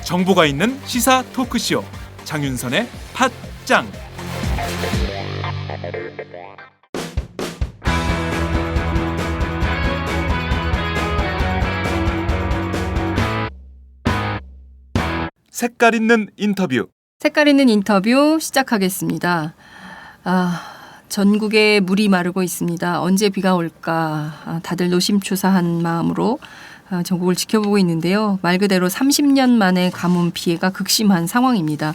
정보가 있는 시사 토크쇼 장윤선의 팟짱. 색깔 있는 인터뷰. 색깔 있는 인터뷰 시작하겠습니다. 전국에 물이 마르고 있습니다. 언제 비가 올까? 다들 노심초사한 마음으로 전국을 지켜보고 있는데요. 말 그대로 30년 만에 가뭄 피해가 극심한 상황입니다.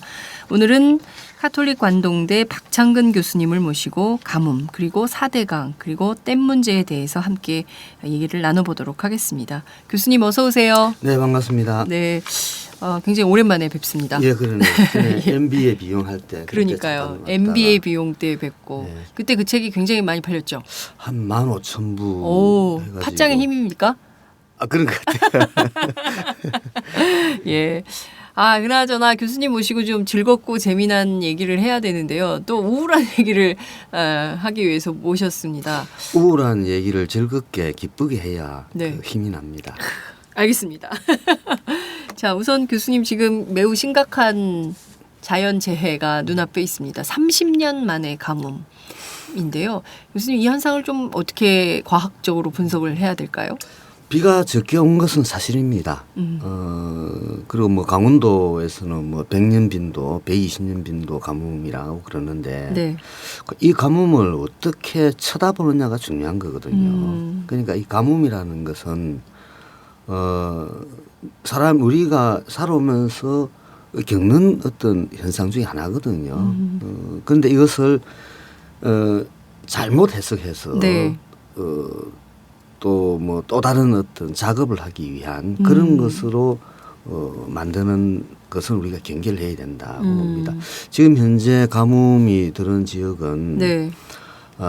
오늘은 카톨릭 관동대 박창근 교수님을 모시고 가뭄 그리고 4대강 그리고 댐 문제에 대해서 함께 얘기를 나눠보도록 하겠습니다. 교수님 어서 오세요. 네, 반갑습니다. 네, 굉장히 오랜만에 뵙습니다. 예, 그러네요. MBA 비용할 때. 그러니까요. MBA 비용 때 뵙고 네. 그때 그 책이 굉장히 많이 팔렸죠. 한 15,000부 오, 해가지고. 팟짱의 힘입니까? 그런 것 같아요. 예. 그나저나 교수님 모시고 좀 즐겁고 재미난 얘기를 해야 되는데요. 또 우울한 얘기를 하기 위해서 모셨습니다. 우울한 얘기를 즐겁게 기쁘게 해야 네. 그 힘이 납니다. 알겠습니다. 자, 우선 교수님 지금 매우 심각한 자연재해가 눈앞에 있습니다. 30년 만의 가뭄인데요. 교수님 이 현상을 좀 어떻게 과학적으로 분석을 해야 될까요? 비가 적게 온 것은 사실입니다. 그리고 뭐 강원도에서는 뭐 100년 빈도, 120년 빈도 가뭄이라고 그러는데 네. 이 가뭄을 어떻게 쳐다보느냐가 중요한 거거든요. 그러니까 이 가뭄이라는 것은 우리가 살아오면서 겪는 어떤 현상 중에 하나거든요. 그런데 이것을 잘못 해석해서 네. 또 뭐 또 다른 어떤 작업을 하기 위한 그런 것으로 만드는 것은 우리가 경계를 해야 된다고 봅니다. 지금 현재 가뭄이 들은 지역은 네.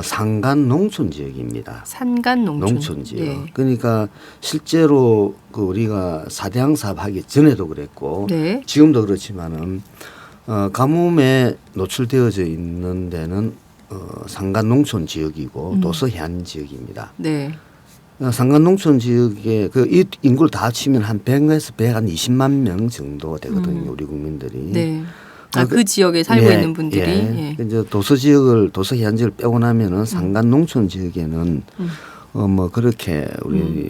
산간 농촌 지역입니다. 산간 농촌 지역. 네. 그러니까 실제로 그 우리가 4대강 사업 하기 전에도 그랬고 네. 지금도 그렇지만은 가뭄에 노출되어져 있는 데는 산간 농촌 지역이고 도서 해안 지역입니다. 네. 산간 농촌 지역에 이 인구를 다 합치면 한 100에서 120만 명 정도 되거든요. 우리 국민들이. 네. 그 지역에 살고 예, 있는 분들이. 예. 예. 이제 도서 해안 지역을 빼고 나면은 산간 농촌 지역에는 뭐 그렇게 우리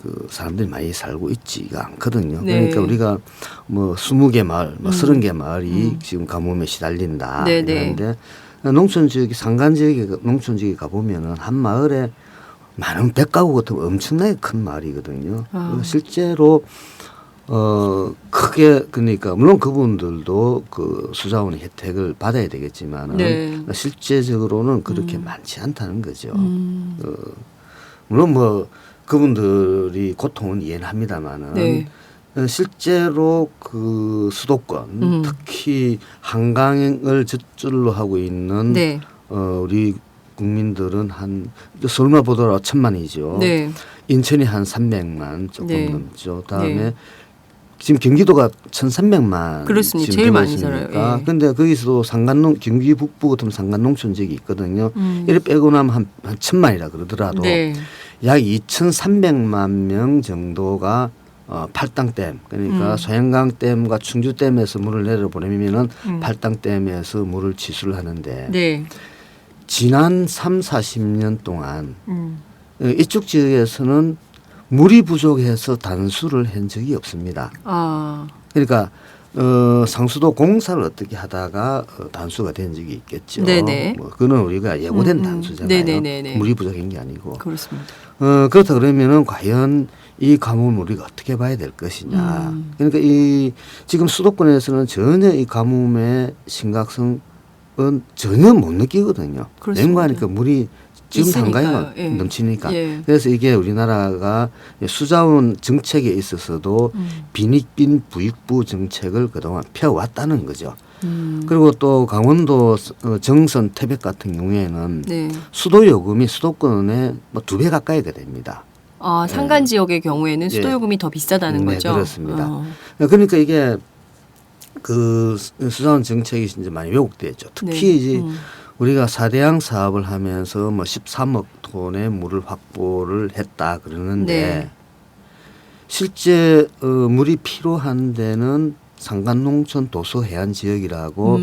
그 사람들이 많이 살고 있지가 않거든요. 네. 그러니까 우리가 뭐 20개 마을, 뭐 30개 마을이 지금 가뭄에 시달린다. 네, 네. 이러는데 농촌 지역이 산간 지역에 농촌 지역에 가 보면은 한 마을에 많은 100가구 같은 엄청나게 큰 마을이거든요. 실제로 크게 그러니까 물론 그분들도 그 수자원의 혜택을 받아야 되겠지만은 네. 실제적으로는 그렇게 많지 않다는 거죠. 물론 뭐 그분들이 고통은 이해는 합니다만은 네. 실제로 그 수도권 특히 한강을 젖줄로 하고 있는 네. 우리 국민들은 한 서울만 보더라도 1,000만이죠. 네. 인천이 한 300만 조금 네. 넘죠. 그다음에 네. 지금 경기도가 1,300만 그렇습니다. 지금 제일 되고 많이 있으니까. 살아요. 예. 근데 거기서도 경기 북부 같은 산간 농촌 지역이 있거든요. 이를 빼고 나면 한 1,000만이라 그러더라도 네. 약 2,300만 명 정도가 팔당댐 그러니까 소양강댐과 충주댐에서 물을 내려보내면은 팔당댐에서 물을 취수를 하는데 네. 지난 30-40년 동안 이쪽 지역에서는 물이 부족해서 단수를 한 적이 없습니다. 그러니까 상수도 공사를 어떻게 하다가 단수가 된 적이 있겠죠. 네네. 뭐 그거는 우리가 예고된 단수잖아요. 네네네네. 물이 부족한 게 아니고. 그렇습니다. 그렇다 그러면은 과연 이 가뭄을 우리가 어떻게 봐야 될 것이냐. 그러니까 이 지금 수도권에서는 전혀 이 가뭄의 심각성은 전혀 못 느끼거든요. 냉과하니까 물이 지금 한강에 예. 넘치니까. 예. 그래서 이게 우리나라가 수자원 정책에 있어서도 빈익빈 부익부 정책을 그동안 펴왔다는 거죠. 그리고 또 강원도 정선 태백 같은 경우에는 네. 수도 요금이 수도권의 뭐 2배 가까이가 됩니다. 산간 지역의 경우에는 수도 요금이 더 비싸다는 네, 거죠. 그렇습니다. 그러니까 이게 그 수자원 정책이 이제 많이 왜곡됐죠. 특히 네. 이제 우리가 사대양 사업을 하면서 뭐 13억 톤의 물을 확보를 했다 그러는데 네. 실제 물이 필요한 데는 상간농촌 도서 해안 지역이라고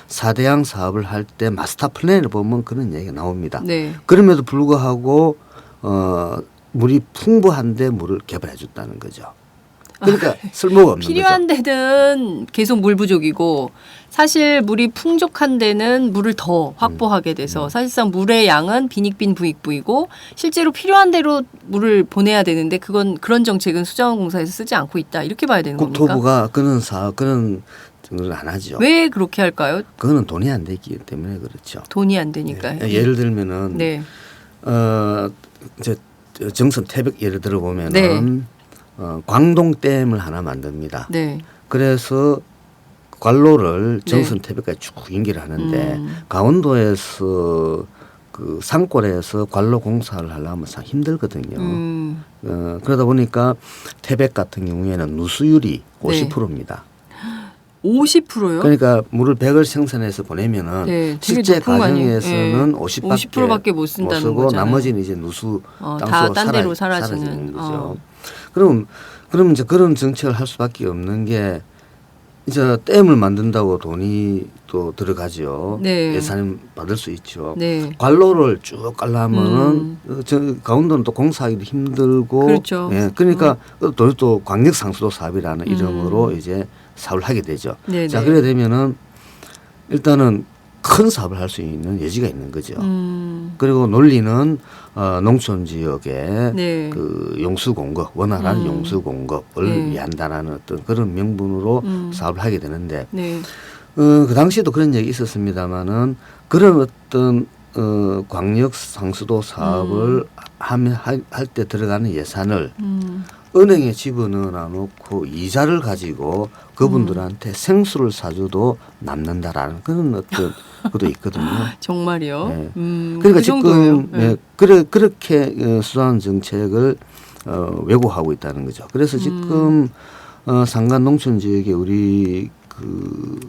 사대양 사업을 할 때 마스터 플랜을 보면 그런 얘기가 나옵니다. 네. 그럼에도 불구하고 물이 풍부한데 물을 개발해 줬다는 거죠. 그러니까 쓸모가 없는 필요한 거죠. 데는 계속 물 부족이고 사실 물이 풍족한 데는 물을 더 확보하게 돼서 사실상 물의 양은 빈익빈 부익부이고 실제로 필요한 대로 물을 보내야 되는데 그건 그런 정책은 수자원공사에서 쓰지 않고 있다 이렇게 봐야 되는 겁니까? 국토부가 그런 걸 안 하죠. 왜 그렇게 할까요? 그거는 돈이 안 되기 때문에 그렇죠. 돈이 안 되니까요. 예를 들면은 네. 이제 정선 태백 예를 들어 보면은 네. 광동댐을 하나 만듭니다. 네. 그래서 관로를 네. 정선 태백까지 쭉 연기를 하는데 강원도에서 그 산골에서 관로 공사를 하려면 참 힘들거든요. 그러다 보니까 태백 같은 경우에는 누수율이 50%입니다. 50%요? 그러니까 물을 100을 생산해서 보내면은 네, 되게 실제 높은 거 아니에요? 과정에서는 네. 50밖에 못 쓴다는 쓰고 거잖아요. 나머지는 이제 누수 다 땅속으로 딴 데로 사라지는. 거죠. 그럼 이제 그런 정책을 할 수밖에 없는 게 이제 댐을 만든다고 돈이 또 들어가죠. 네. 예산을 받을 수 있죠. 네. 관로를 쭉 가려면은 강원도는 또 공사하기도 힘들고, 그렇죠. 예, 그러니까 또 광역 상수도 사업이라는 이름으로 이제 사업을 하게 되죠. 네네. 자, 그래 되면은 일단은 큰 사업을 할 수 있는 여지가 있는 거죠. 그리고 논리는 농촌 지역에 네. 그 용수 공급, 원활한 용수 공급을 네. 위한다라는 어떤 그런 명분으로 사업을 하게 되는데 네. 그 당시에도 그런 얘기 있었습니다마는 그런 어떤 광역 상수도 사업을 할 때 들어가는 예산을 은행에 집어넣어 놓고 이자를 가지고 그분들한테 생수를 사줘도 남는다라는 그런 어떤 것도 있거든요. 정말이요? 네. 그 그러니까 정도예요? 지금 그렇게 수도원 정책을 왜곡하고 있다는 거죠. 그래서 지금 산간 농촌 지역에 우리 그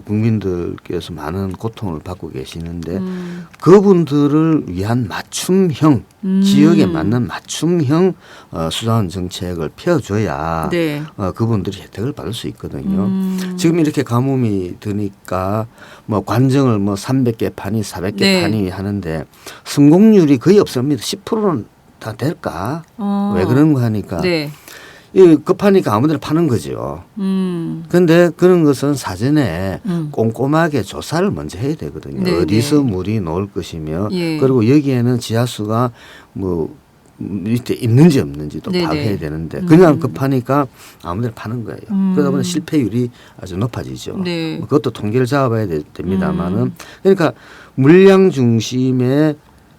국민들께서 많은 고통을 받고 계시는데 그분들을 위한 맞춤형 지역에 맞는 맞춤형 수도원 정책을 펴줘야 네. 그분들이 혜택을 받을 수 있거든요. 지금 이렇게 가뭄이 드니까 뭐 관정을 뭐 300개 파니 400개 네. 파니 하는데 성공률이 거의 없습니다. 10%는 다 될까? 왜 그런가 하니까 네. 이 급하니까 아무데나 파는 거죠. 그런데 그런 것은 사전에 꼼꼼하게 조사를 먼저 해야 되거든요. 네, 어디서 네. 물이 나올 것이며 예. 그리고 여기에는 지하수가 뭐 밑에 있는지 없는지도 네, 파악해야 네. 되는데 그냥 급하니까 아무데나 파는 거예요. 그러다 보니 실패율이 아주 높아지죠. 네. 뭐 그것도 통계를 잡아야 됩니다만은 그러니까 물량 중심의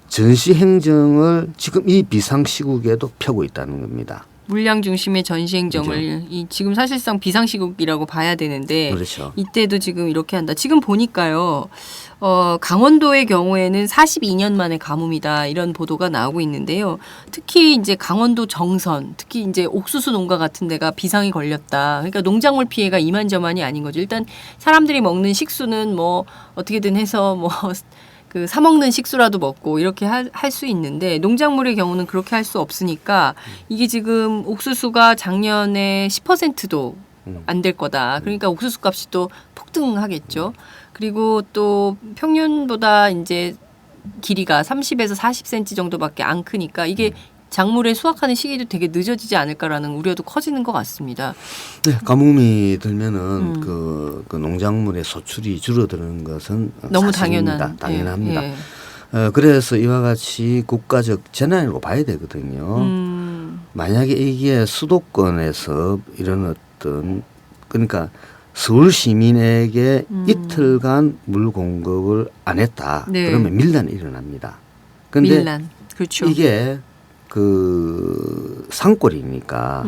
전시 행정을 지금 이 비상 시국에도 펴고 있다는 겁니다. 물량 중심의 전시행정을 지금 사실상 비상시국이라고 봐야 되는데 그렇죠. 이때도 지금 이렇게 한다. 지금 보니까요. 강원도의 경우에는 42년 만에 가뭄이다 이런 보도가 나오고 있는데요. 특히 이제 강원도 정선, 특히 이제 옥수수 농가 같은 데가 비상이 걸렸다. 그러니까 농작물 피해가 이만저만이 아닌 거죠. 일단 사람들이 먹는 식수는 뭐 어떻게든 해서 뭐 그 사 먹는 식수라도 먹고 이렇게 할 수 있는데 농작물의 경우는 그렇게 할 수 없으니까 이게 지금 옥수수가 작년에 10%도 안 될 거다. 그러니까 옥수수 값이 또 폭등하겠죠. 그리고 또 평년보다 이제 길이가 30에서 40cm 정도밖에 안 크니까 이게 작물에 수확하는 시기도 되게 늦어지지 않을까라는 우려도 커지는 것 같습니다. 네, 가뭄이 들면은 그 농작물의 소출이 줄어드는 것은 너무 사실입니다. 당연합니다. 예. 그래서 이와 같이 국가적 재난이라고 봐야 되거든요. 만약에 이게 수도권에서 이런 어떤 그러니까 서울 시민에게 이틀간 물 공급을 안 했다. 네. 그러면 밀란이 일어납니다. 그런데 밀란. 그렇죠. 이게 그 산골이니까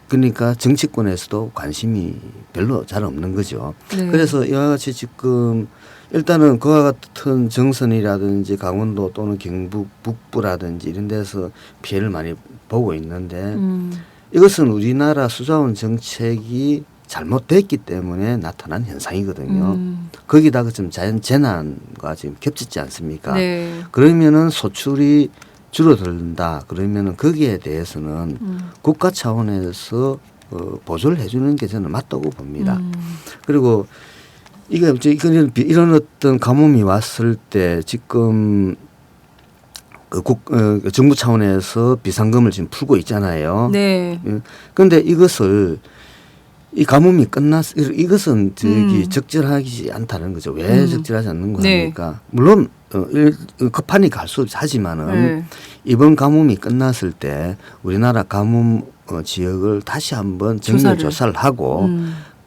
그러니까 정치권에서도 관심이 별로 잘 없는 거죠. 네. 그래서 이와 같이 지금 일단은 그와 같은 정선이라든지 강원도 또는 경북 북부라든지 이런 데서 피해를 많이 보고 있는데 이것은 우리나라 수자원 정책이 잘못됐기 때문에 나타난 현상이거든요. 거기다가 좀 자연 재난과 지금 겹치지 않습니까? 네. 그러면은 소출이 줄어든다. 그러면은 거기에 대해서는 국가 차원에서 보조를 해주는 게 저는 맞다고 봅니다. 그리고 이런 어떤 가뭄이 왔을 때 지금 정부 차원에서 비상금을 지금 풀고 있잖아요. 네. 그런데 이 가뭄이 이것은 적절하지 않다는 거죠. 왜 적절하지 않는 거 네. 합니까? 물론 급하니 갈 수 하지만은 네. 이번 가뭄이 끝났을 때 우리나라 가뭄 지역을 다시 한번 정밀 조사를 하고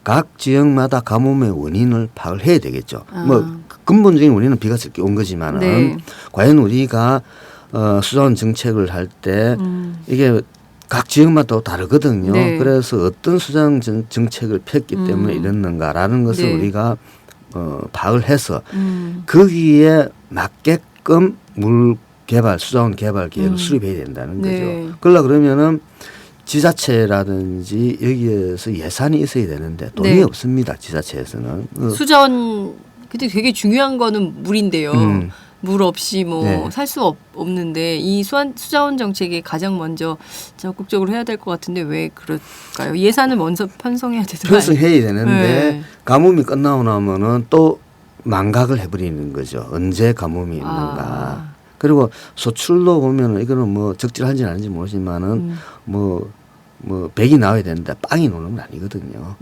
각 지역마다 가뭄의 원인을 파악을 해야 되겠죠. 뭐 근본적인 원인은 비가 적게 온 거지만은 네. 과연 우리가 수자원 정책을 할 때 이게 각 지역마다 다르거든요. 네. 그래서 어떤 수자원 정책을 폈기 때문에 이랬는가라는 것을 네. 우리가 파악을 해서 거기에 맞게끔 수자원 개발 계획을 수립해야 된다는 네. 거죠. 그러면은 지자체라든지 여기에서 예산이 있어야 되는데 돈이 네. 없습니다. 지자체에서는. 수자원 근데 되게 중요한 거는 물인데요. 물 없이 뭐 네. 살 수 없는데 이 수자원 정책이 가장 먼저 적극적으로 해야 될 것 같은데 왜 그럴까요? 예산을 먼저 편성해야 되더라고요. 편성해야 되는데 네. 가뭄이 끝나고 나면은 또 망각을 해버리는 거죠. 언제 가뭄이 있는가. 그리고 소출도 보면은 이거는 뭐 적절한지는 아닌지 모르지만은 뭐 100이 나와야 되는데 빵이 노는 건 아니거든요.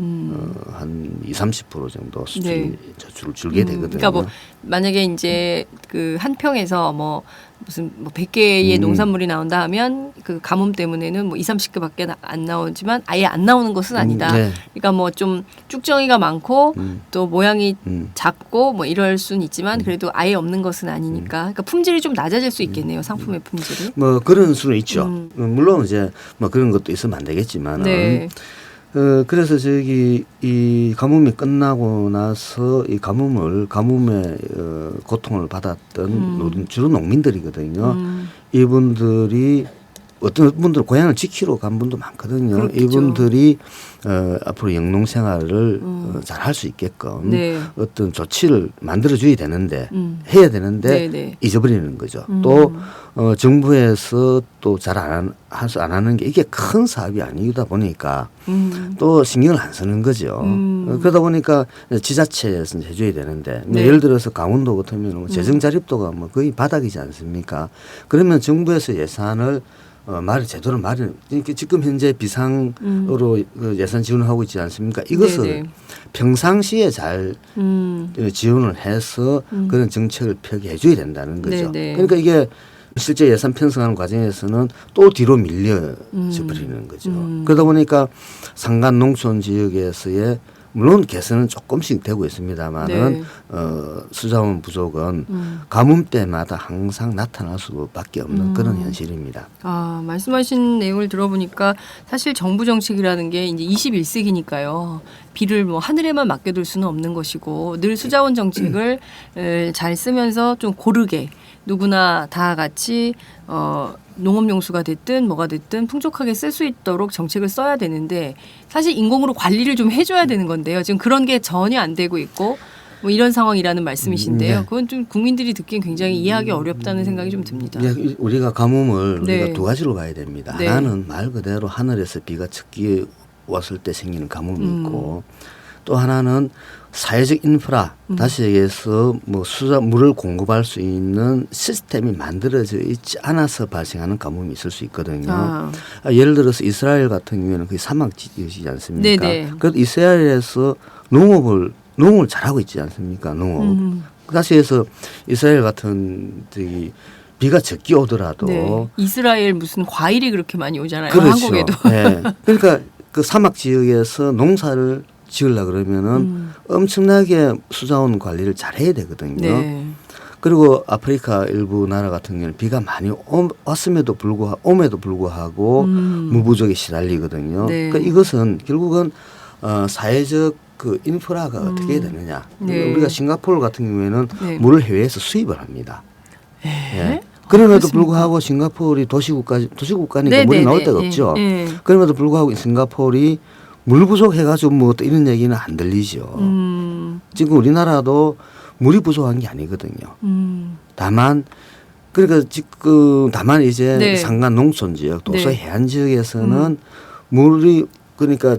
한 20-30% 정도 수출이 네. 줄게 되거든요. 그러니까 뭐 만약에 이제 그 한 평에서 뭐 무슨 뭐 100개의 농산물이 나온다 하면 그 가뭄 때문에는 뭐 20-30개밖에 안 나오지만 아예 안 나오는 것은 아니다. 네. 그러니까 뭐 좀 쭉정이가 많고 또 모양이 작고 뭐 이럴 수는 있지만 그래도 아예 없는 것은 아니니까. 그러니까 품질이 좀 낮아질 수 있겠네요. 상품의 품질이. 뭐 그런 수는 있죠. 물론 이제 뭐 그런 것도 있으면 안 되겠지만은. 네. 그래서 이 가뭄이 끝나고 나서 이 가뭄의 고통을 받았던 주로 농민들이거든요. 이분들이 어떤 분들은 고향을 지키러 간 분도 많거든요. 그렇겠죠. 이분들이 앞으로 영농 생활을 잘 할 수 있게끔 네. 어떤 조치를 만들어줘야 되는데 해야 되는데 네. 잊어버리는 거죠. 또 정부에서 또 잘 안 하는 게 이게 큰 사업이 아니다 보니까 또 신경을 안 쓰는 거죠. 그러다 보니까 지자체에서 해줘야 되는데 네. 예를 들어서 강원도 같으면 재정 자립도가 뭐 거의 바닥이지 않습니까? 그러면 정부에서 예산을 제대로 지금 현재 비상으로 예산 지원을 하고 있지 않습니까? 이것을 네네. 평상시에 잘 지원을 해서 그런 정책을 펴게 해줘야 된다는 거죠. 네네. 그러니까 이게 실제 예산 편성하는 과정에서는 또 뒤로 밀려져 버리는 거죠. 그러다 보니까 산간 농촌 지역에서의 물론 개선은 조금씩 되고 있습니다만은 네. 수자원 부족은 가뭄 때마다 항상 나타날 수밖에 없는 그런 현실입니다. 말씀하신 내용을 들어보니까 사실 정부 정책이라는 게 이제 21세기니까요. 비를 뭐 하늘에만 맡겨둘 수는 없는 것이고 늘 수자원 정책을 잘 쓰면서 좀 고르게 누구나 다 같이 농업용수가 됐든 뭐가 됐든 풍족하게 쓸 수 있도록 정책을 써야 되는데 사실 인공으로 관리를 좀 해줘야 되는 건데요. 지금 그런 게 전혀 안 되고 있고 뭐 이런 상황이라는 말씀이신데요. 네. 그건 좀 국민들이 듣기엔 굉장히 이해하기 어렵다는 생각이 좀 듭니다. 우리가 가뭄을 네. 우리가 두 가지로 봐야 됩니다. 네. 하나는 말 그대로 하늘에서 비가 적게 왔을 때 생기는 가뭄이 있고 또 하나는 사회적 인프라 다시 얘기해서 뭐 물을 공급할 수 있는 시스템이 만들어져 있지 않아서 발생하는 가뭄이 있을 수 있거든요. 예를 들어서 이스라엘 같은 경우에는 그게 사막 지역이지 않습니까? 네네. 그래도 이스라엘에서 농업을 잘하고 있지 않습니까? 농업. 다시 해서 이스라엘 같은 비가 적게 오더라도 네. 이스라엘 무슨 과일이 그렇게 많이 오잖아요. 그렇죠. 한국에도. 네. 그러니까 그 사막 지역에서 농사를 지으려 그러면은 엄청나게 수자원 관리를 잘 해야 되거든요. 네. 그리고 아프리카 일부 나라 같은 경우는 비가 많이 옴에도 불구하고 무부족에 시달리거든요. 네. 그러니까 이것은 결국은 사회적 그 인프라가 어떻게 되느냐. 네. 우리가 싱가포르 같은 경우에는 네. 물을 해외에서 수입을 합니다. 예. 그렇습니까? 그럼에도 불구하고 싱가포르이 도시국가니까 네, 물이 네, 나올 네, 데가 네. 없죠. 네. 그럼에도 불구하고 싱가포르이 물 부족해가지고 뭐 또 이런 얘기는 안 들리죠. 지금 우리나라도 물이 부족한 게 아니거든요. 다만 그러니까 지금 다만 이제 네. 산간 농촌 지역, 도서 네. 해안 지역에서는 물이 그러니까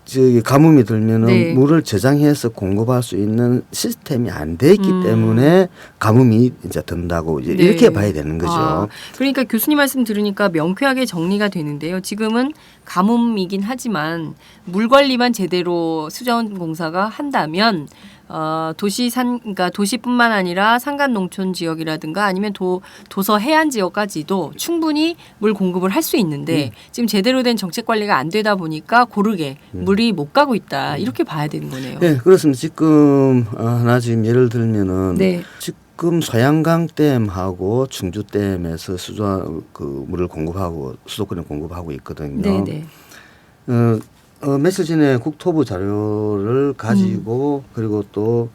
저기 가뭄이 들면은 네. 물을 저장해서 공급할 수 있는 시스템이 안 돼 있기 때문에 가뭄이 이제 든다고 이제 네. 이렇게 봐야 되는 거죠. 아, 그러니까 교수님 말씀 들으니까 명쾌하게 정리가 되는데요. 지금은 가뭄이긴 하지만 물 관리만 제대로 수자원공사가 한다면 그러니까 도시뿐만 아니라 산간 농촌 지역이라든가 아니면 도서 해안 지역까지도 충분히 물 공급을 할 수 있는데 지금 제대로 된 정책 관리가 안 되다 보니까 고르게 물이 못 가고 있다 이렇게 봐야 되는 거네요. 네, 그렇습니다. 지금 하나 지금 예를 들면은 네. 지금 소양강 댐하고 충주댐에서 그 물을 공급하고 수도권에 공급하고 있거든요. 네. 며칠 전에 국토부 자료를 가지고 그리고 또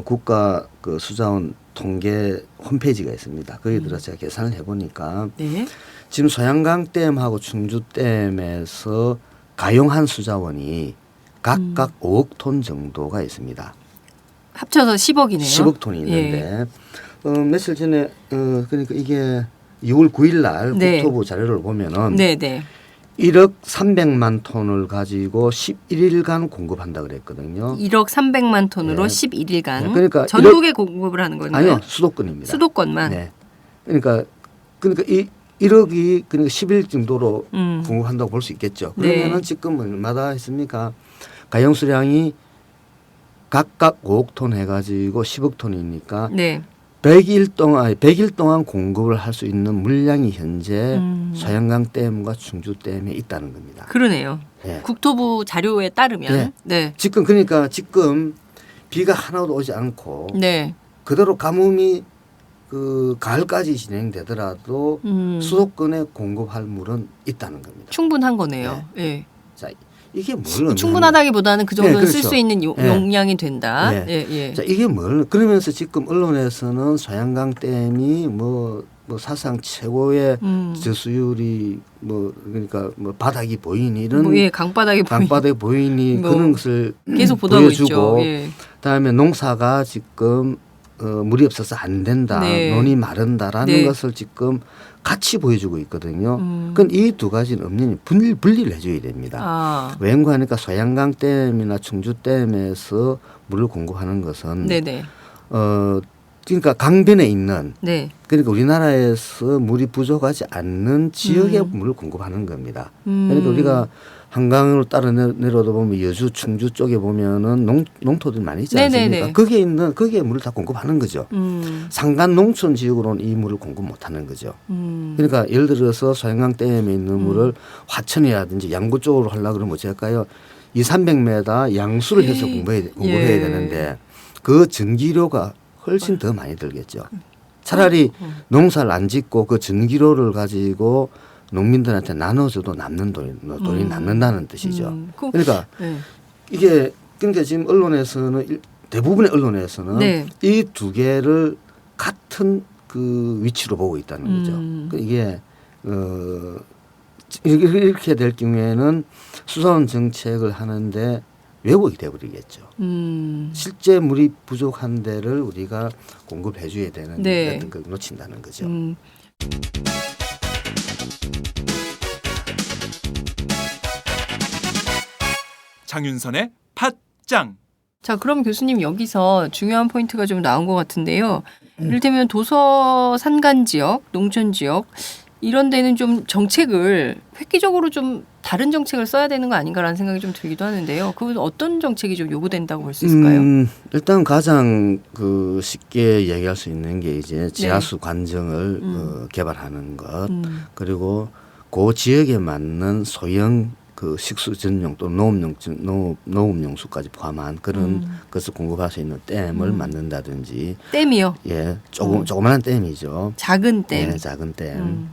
국가 그 수자원 통계 홈페이지가 있습니다. 거기에 들어서 제가 계산을 해보니까 네. 지금 소양강 댐하고 충주댐에서 가용한 수자원이 각각 5억 톤 정도가 있습니다. 합쳐서 10억이네요. 10억 톤이 있는데 며칠 전에 그러니까 이게 6월 9일 날 네. 국토부 자료를 보면은 네. 1억 300만 톤을 가지고 11일간 공급한다 그랬거든요. 1억 300만 톤으로 네. 11일간 네, 그러니까 전국에 공급을 하는 건가요? 아니요, 수도권입니다. 수도권만. 네. 그러니까 이 1억이 그러니까 10일 정도로 공급한다고 볼 수 있겠죠. 그러면은 네. 지금 얼마나 했습니까? 가용 수량이 각각 5억 톤 해가지고 10억 톤이니까 네. 100일 동안 공급을 할 수 있는 물량이 현재 소양강 댐과 충주 댐에 있다는 겁니다. 그러네요. 네. 국토부 자료에 따르면 네. 지금 비가 하나도 오지 않고 네. 그대로 가뭄이 그 가을까지 진행되더라도 수도권에 공급할 물은 있다는 겁니다. 충분한 거네요. 네. 자, 이게 뭘 충분하다기보다는 그 정도는 네, 쓸 그렇죠. 수 있는 네. 용량이 된다. 네. 예. 자, 이게 그러면서 지금 언론에서는 소양강 댐이 뭐 사상 최고의 저수율이 그러니까 바닥이 보이니 이런 강바닥에 보이니 뭐 그런 것을 계속 보도하고 보여주고 있죠. 예. 그다음에 농사가 지금 물이 없어서 안 된다, 네. 논이 마른다라는 네. 것을 지금 같이 보여주고 있거든요. 그건 이 두 가지는 엄연히 분리를 해줘야 됩니다. 아. 왜인가 하니까 소양강 댐이나 충주 댐에서 물을 공급하는 것은 네네. 그러니까 강변에 있는 네. 그러니까 우리나라에서 물이 부족하지 않는 지역에 물을 공급하는 겁니다. 그러니까 우리가 한강으로 따라 내려다 보면 여주, 충주 쪽에 보면은 농토들 많이 있지 않습니까? 네네네. 거기에 물을 다 공급하는 거죠. 산간 농촌 지역으로는 이 물을 공급 못하는 거죠. 그러니까 예를 들어서 소양강 댐에 있는 물을 화천이라든지 양구 쪽으로 하려고 그러면 어쩔까요? 200-300m 양수를 해서 공급해야 되는데 그 전기료가 훨씬 더 많이 들겠죠. 차라리 농사를 안 짓고 그 전기료를 가지고 농민들한테 나눠줘도 남는 돈이 남는다는 뜻이죠. 그러니까 이게 그러니까 지금 언론에서는 대부분의 언론에서는 이 두 개를 같은 그 위치로 보고 있다는 거죠. 그러니까 이게 이렇게 될 경우에는 수자원 정책을 하는데 왜곡이 되어버리겠죠. 실제 물이 부족한 데를 우리가 공급해 줘야 되는 어떤 걸 놓친다는 거죠. 장윤선의 팟짱. 자, 그럼 교수님 여기서 중요한 포인트가 좀 나온 것 같은데요. 이를테면 도서 산간 지역, 농촌 지역 이런 데는 좀 정책을 획기적으로 좀 다른 정책을 써야 되는 거 아닌가라는 생각이 좀 들기도 하는데요. 그건 어떤 정책이 좀 요구된다고 볼 수 있을까요? 일단 가장 쉽게 얘기할 수 있는 게 이제 지하수 관정을 개발하는 것, 그리고 그 지역에 맞는 소형 그 식수 전용 또 농업용수까지 포함한 그런 것을 공급할 수 있는 댐을 만든다든지. 댐이요? 예, 조그만한 댐이죠. 작은 댐. 네, 작은 댐.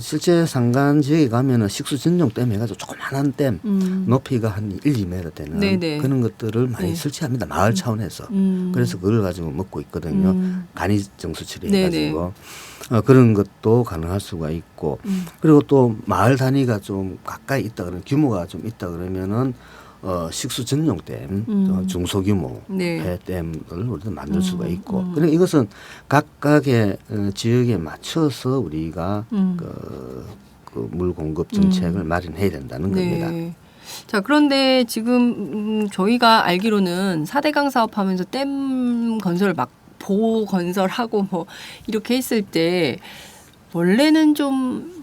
실제 산간 지역에 가면은 식수 전용 댐 해가지고 조그만한 댐 높이가 한 1-2m 되는 네네. 그런 것들을 많이 설치합니다. 마을 차원에서. 그래서 그걸 가지고 먹고 있거든요. 간이 정수처리 해가지고. 그런 것도 가능할 수가 있고 그리고 또 마을 단위가 좀 가까이 있다 그러면 규모가 좀 있다 그러면은 식수 전용 댐, 중소규모 네. 폐댐을 우리가 만들 수가 있고, 그러니까 이것은 각각의 지역에 맞춰서 우리가 그 물 공급 정책을 마련해야 된다는 겁니다. 네. 자, 그런데 지금 저희가 알기로는 4대강 사업하면서 댐 건설 막 보호 건설하고 뭐 이렇게 했을 때 원래는 좀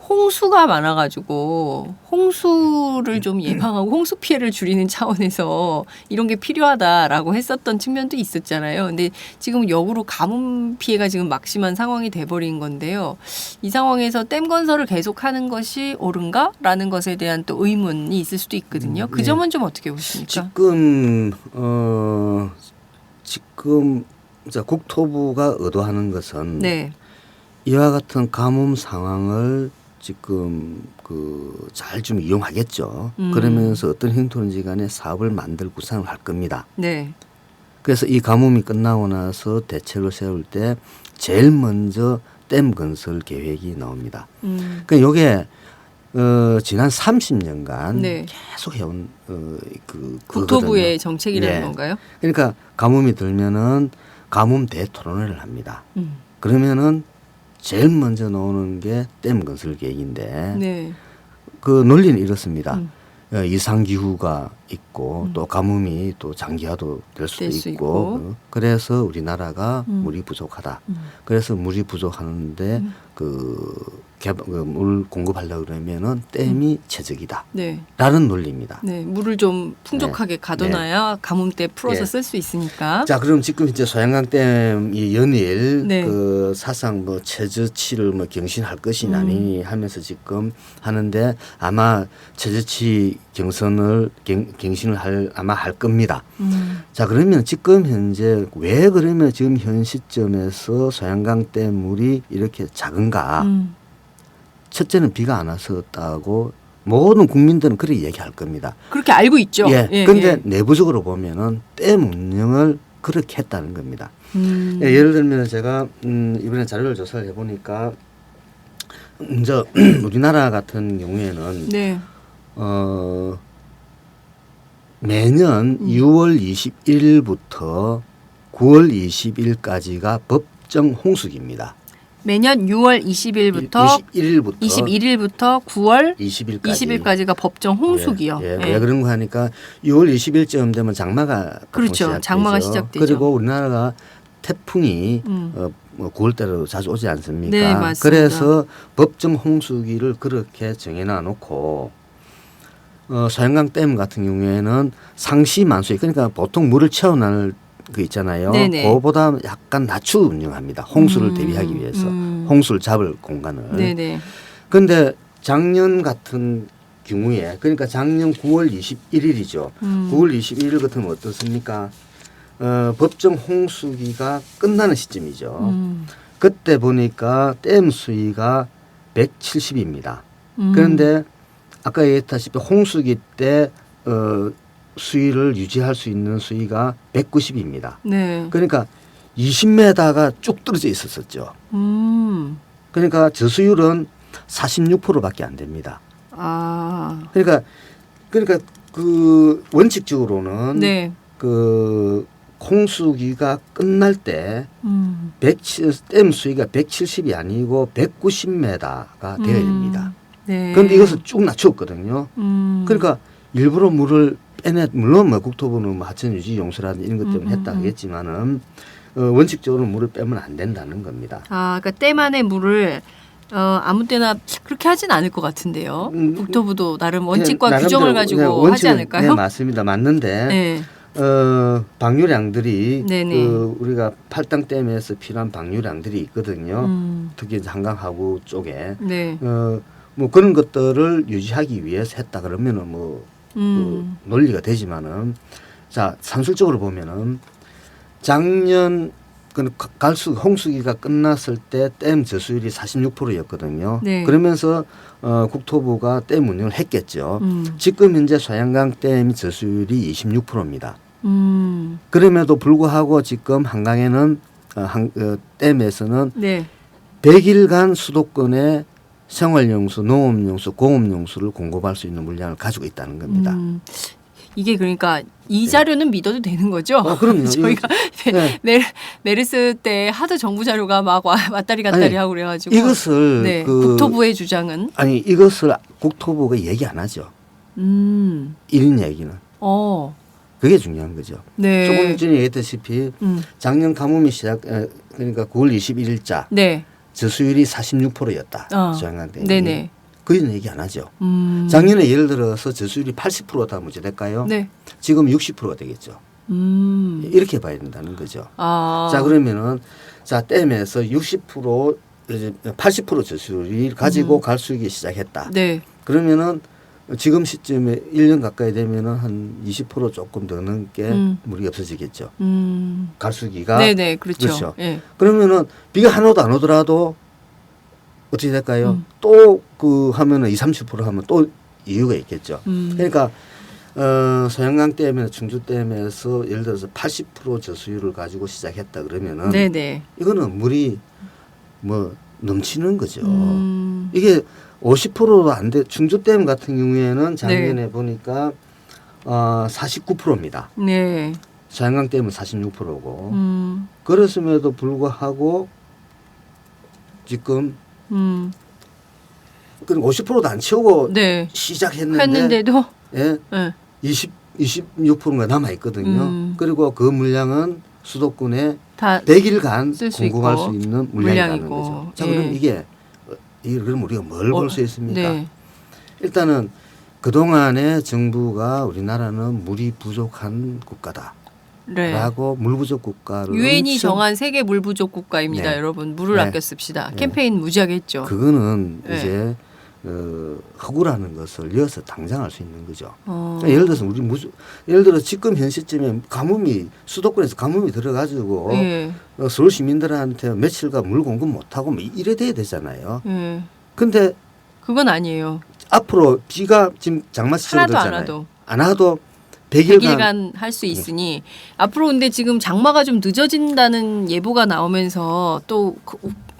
홍수가 많아가지고 홍수를 좀 예방하고 홍수 피해를 줄이는 차원에서 이런 게 필요하다라고 했었던 측면도 있었잖아요. 근데 지금 역으로 가뭄 피해가 지금 막심한 상황이 돼버린 건데요. 이 상황에서 댐 건설을 계속하는 것이 옳은가라는 것에 대한 또 의문이 있을 수도 있거든요. 그 네. 점은 좀 어떻게 보십니까? 지금 자, 국토부가 의도하는 것은 네. 이와 같은 가뭄 상황을 지금 잘 좀 이용하겠죠. 그러면서 어떤 형태든지 간에 사업을 만들 구상을 할 겁니다. 네. 그래서 이 가뭄이 끝나고 나서 대책을 세울 때 제일 먼저 댐 건설 계획이 나옵니다. 그러니까 이게 지난 30년간 네. 계속 해온 국토부의 그거거든요. 정책이라는 네. 건가요? 그러니까 가뭄이 들면은 가뭄 대토론회를 합니다. 그러면은 제일 먼저 나오는 게 댐 건설 계획인데 네. 그 논리는 이렇습니다. 이상 기후가 있고 또 가뭄이 또 장기화도 될 수도 될 수 있고 그래서 우리나라가 물이 부족하다. 그래서 물이 부족하는데 물 공급하려고 그러면은 댐이 최적이다. 네. 라는 논리입니다. 네, 물을 좀 풍족하게 가둬놔야 가뭄 때 풀어서 예. 쓸 수 있으니까. 자, 그럼 지금 이제 소양강 댐이 연일 네. 그 사상 뭐 최저치를 뭐 경신할 것이냐 아니니 하면서 지금 하는데 아마 최저치 경신을 아마 할 겁니다. 자, 그러면 지금 현재 왜 그러면 지금 현 시점에서 소양강 댐 물이 이렇게 작은가? 첫째는 비가 안 왔었다고 모든 국민들은 그렇게 얘기할 겁니다. 그렇게 알고 있죠. 예. 예, 근데 예. 내부적으로 보면은 댐 운영을 그렇게 했다는 겁니다. 예, 예를 들면 제가 이번에 자료를 조사를 해보니까 먼저 우리나라 같은 경우에는 네. 매년 6월 21일부터 9월 20일까지가 법정 홍수기입니다. 매년 6월 20일부터 21일부터 9월 20일까지. 20일까지가 법정 홍수기요. 예, 예. 왜 그런 거 하니까 6월 20일쯤 되면 장마가 그렇죠. 시작되죠. 장마가 시작되죠. 그리고 우리나라가 태풍이 9월 달에도 자주 오지 않습니까? 네, 맞습니다. 그래서 법정 홍수기를 그렇게 정해놔 놓고 소양강 댐 같은 경우에는 상시 만수에 그러니까 보통 물을 채워낼 그 있잖아요. 네네. 그거보다 약간 낮추어 운영합니다. 홍수를 대비하기 위해서 홍수를 잡을 공간을. 네네. 그런데 작년 같은 경우에 그러니까 작년 9월 21일이죠. 9월 21일 같으면 어떻습니까? 법정 홍수기가 끝나는 시점이죠. 그때 보니까 댐 수위가 170입니다. 그런데 아까 얘기했다시피 홍수기 때 수위를 유지할 수 있는 수위가 190입니다. 네. 그러니까 20m가 쭉 떨어져 있었었죠. 그러니까 저수율은 46%밖에 안 됩니다. 아. 그러니까 그 원칙적으로는 네. 그 홍수기가 끝날 때 댐 수위가 170이 아니고 190m가 되어야 됩니다. 네. 그런데 이것을 쭉 낮췄거든요. 그러니까 일부러 물을 물론 뭐 국토부는 뭐 하천 유지 용수라든지 이런 것 때문에 했다 하겠지만은 원칙적으로 물을 빼면 안 된다는 겁니다. 아, 그러니까 댐 안에 물을 아무 때나 그렇게 하진 않을 것 같은데요. 국토부도 나름 원칙과 나름대로 규정을 가지고 원칙은, 하지 않을까요? 네, 맞습니다. 맞는데 네. 방류량들이 네네. 우리가 팔당댐에서 필요한 방류량들이 있거든요. 특히 이제 한강하구 쪽에 네. 뭐 그런 것들을 유지하기 위해서 했다 그러면은 뭐 그 논리가 되지만은 자 산술적으로 보면은 작년 갈수 홍수기가 끝났을 때 댐 저수율이 46%였거든요. 네. 그러면서 국토부가 댐 운영을 했겠죠. 지금 현재 소양강 댐 저수율이 26%입니다. 그럼에도 불구하고 지금 한강에는 댐에서는 네. 100일간 수도권에 생활용수, 농업용수, 공업용수를 공급할 수 있는 물량을 가지고 있다는 겁니다. 이게 그러니까 이 자료는 믿어도 되는 거죠? 그럼요. 저희가 네. 메르스 때 하도 정부 자료가 막 왔다리 갔다리 아니, 하고 그래가지고 이것을 네, 국토부의 주장은 아니 이것을 국토부가 얘기 안 하죠. 이런 얘기는. 그게 중요한 거죠. 네. 조금 전에 얘기했다시피 작년 가뭄이 그러니까 9월 21일자 네. 저수율이 46%였다. 소양강댐이. 네네. 그건 얘기 안 하죠. 작년에 예를 들어서 저수율이 80%다 문제 될까요? 네. 지금 60%가 되겠죠. 이렇게 봐야 된다는 거죠. 자 그러면은 자 댐에서 60% 이제 80% 저수율이 가지고 갈수기 시작했다. 네. 그러면은 지금 시점에 1년 가까이 되면은 한 20% 조금 더 넘게 물이 없어지겠죠. 갈수기가. 네네 그렇죠. 그렇죠. 네. 그러면은 비가 하나도 안 오더라도 어떻게 될까요? 또 그 하면은 20-30% 하면 또 이유가 있겠죠. 그러니까 소양강댐이나 충주댐에서 예를 들어서 80% 저수율을 가지고 시작했다 그러면은 네네. 이거는 물이 뭐 넘치는 거죠. 이게 50%도 안 돼. 충주댐 같은 경우에는 작년에 보니까 49%입니다. 네. 소양강댐은 46%고 그랬음에도 불구하고 지금 50%도 안 채우고 네. 시작했는데도 예, 네. 26%가 남아 있거든요. 그리고 그 물량은 수도권에 다 100일간 공급할 있고, 수 있는 물량이라는 물량이고. 거죠. 자, 예. 그럼 이게 그럼 우리가 뭘 볼 수 있습니까? 네. 일단은 그동안에 정부가 우리나라는 물이 부족한 국가다. 네. 라고 물 부족 국가를 유엔이 엄청 정한 세계 물 부족 국가입니다. 네. 여러분 물을 네. 아껴 씁시다. 네. 캠페인 무지하게 했죠. 그거는 네. 이제 허구라는 것을 이어서 당장할 수 있는 거죠. 그러니까 예를 들어서 예를 들어 지금 현 시점에 수도권에서 가뭄이 들어가지고 네. 서울 시민들한테 며칠간 물 공급 못하고 뭐 이래 돼야 되잖아요. 네. 근데 그건 아니에요. 앞으로 비가 지금 장마 시즌 하나도 들잖아요. 안 와도 100일간 할 수 있으니 앞으로 근데 지금 장마가 좀 늦어진다는 예보가 나오면서 또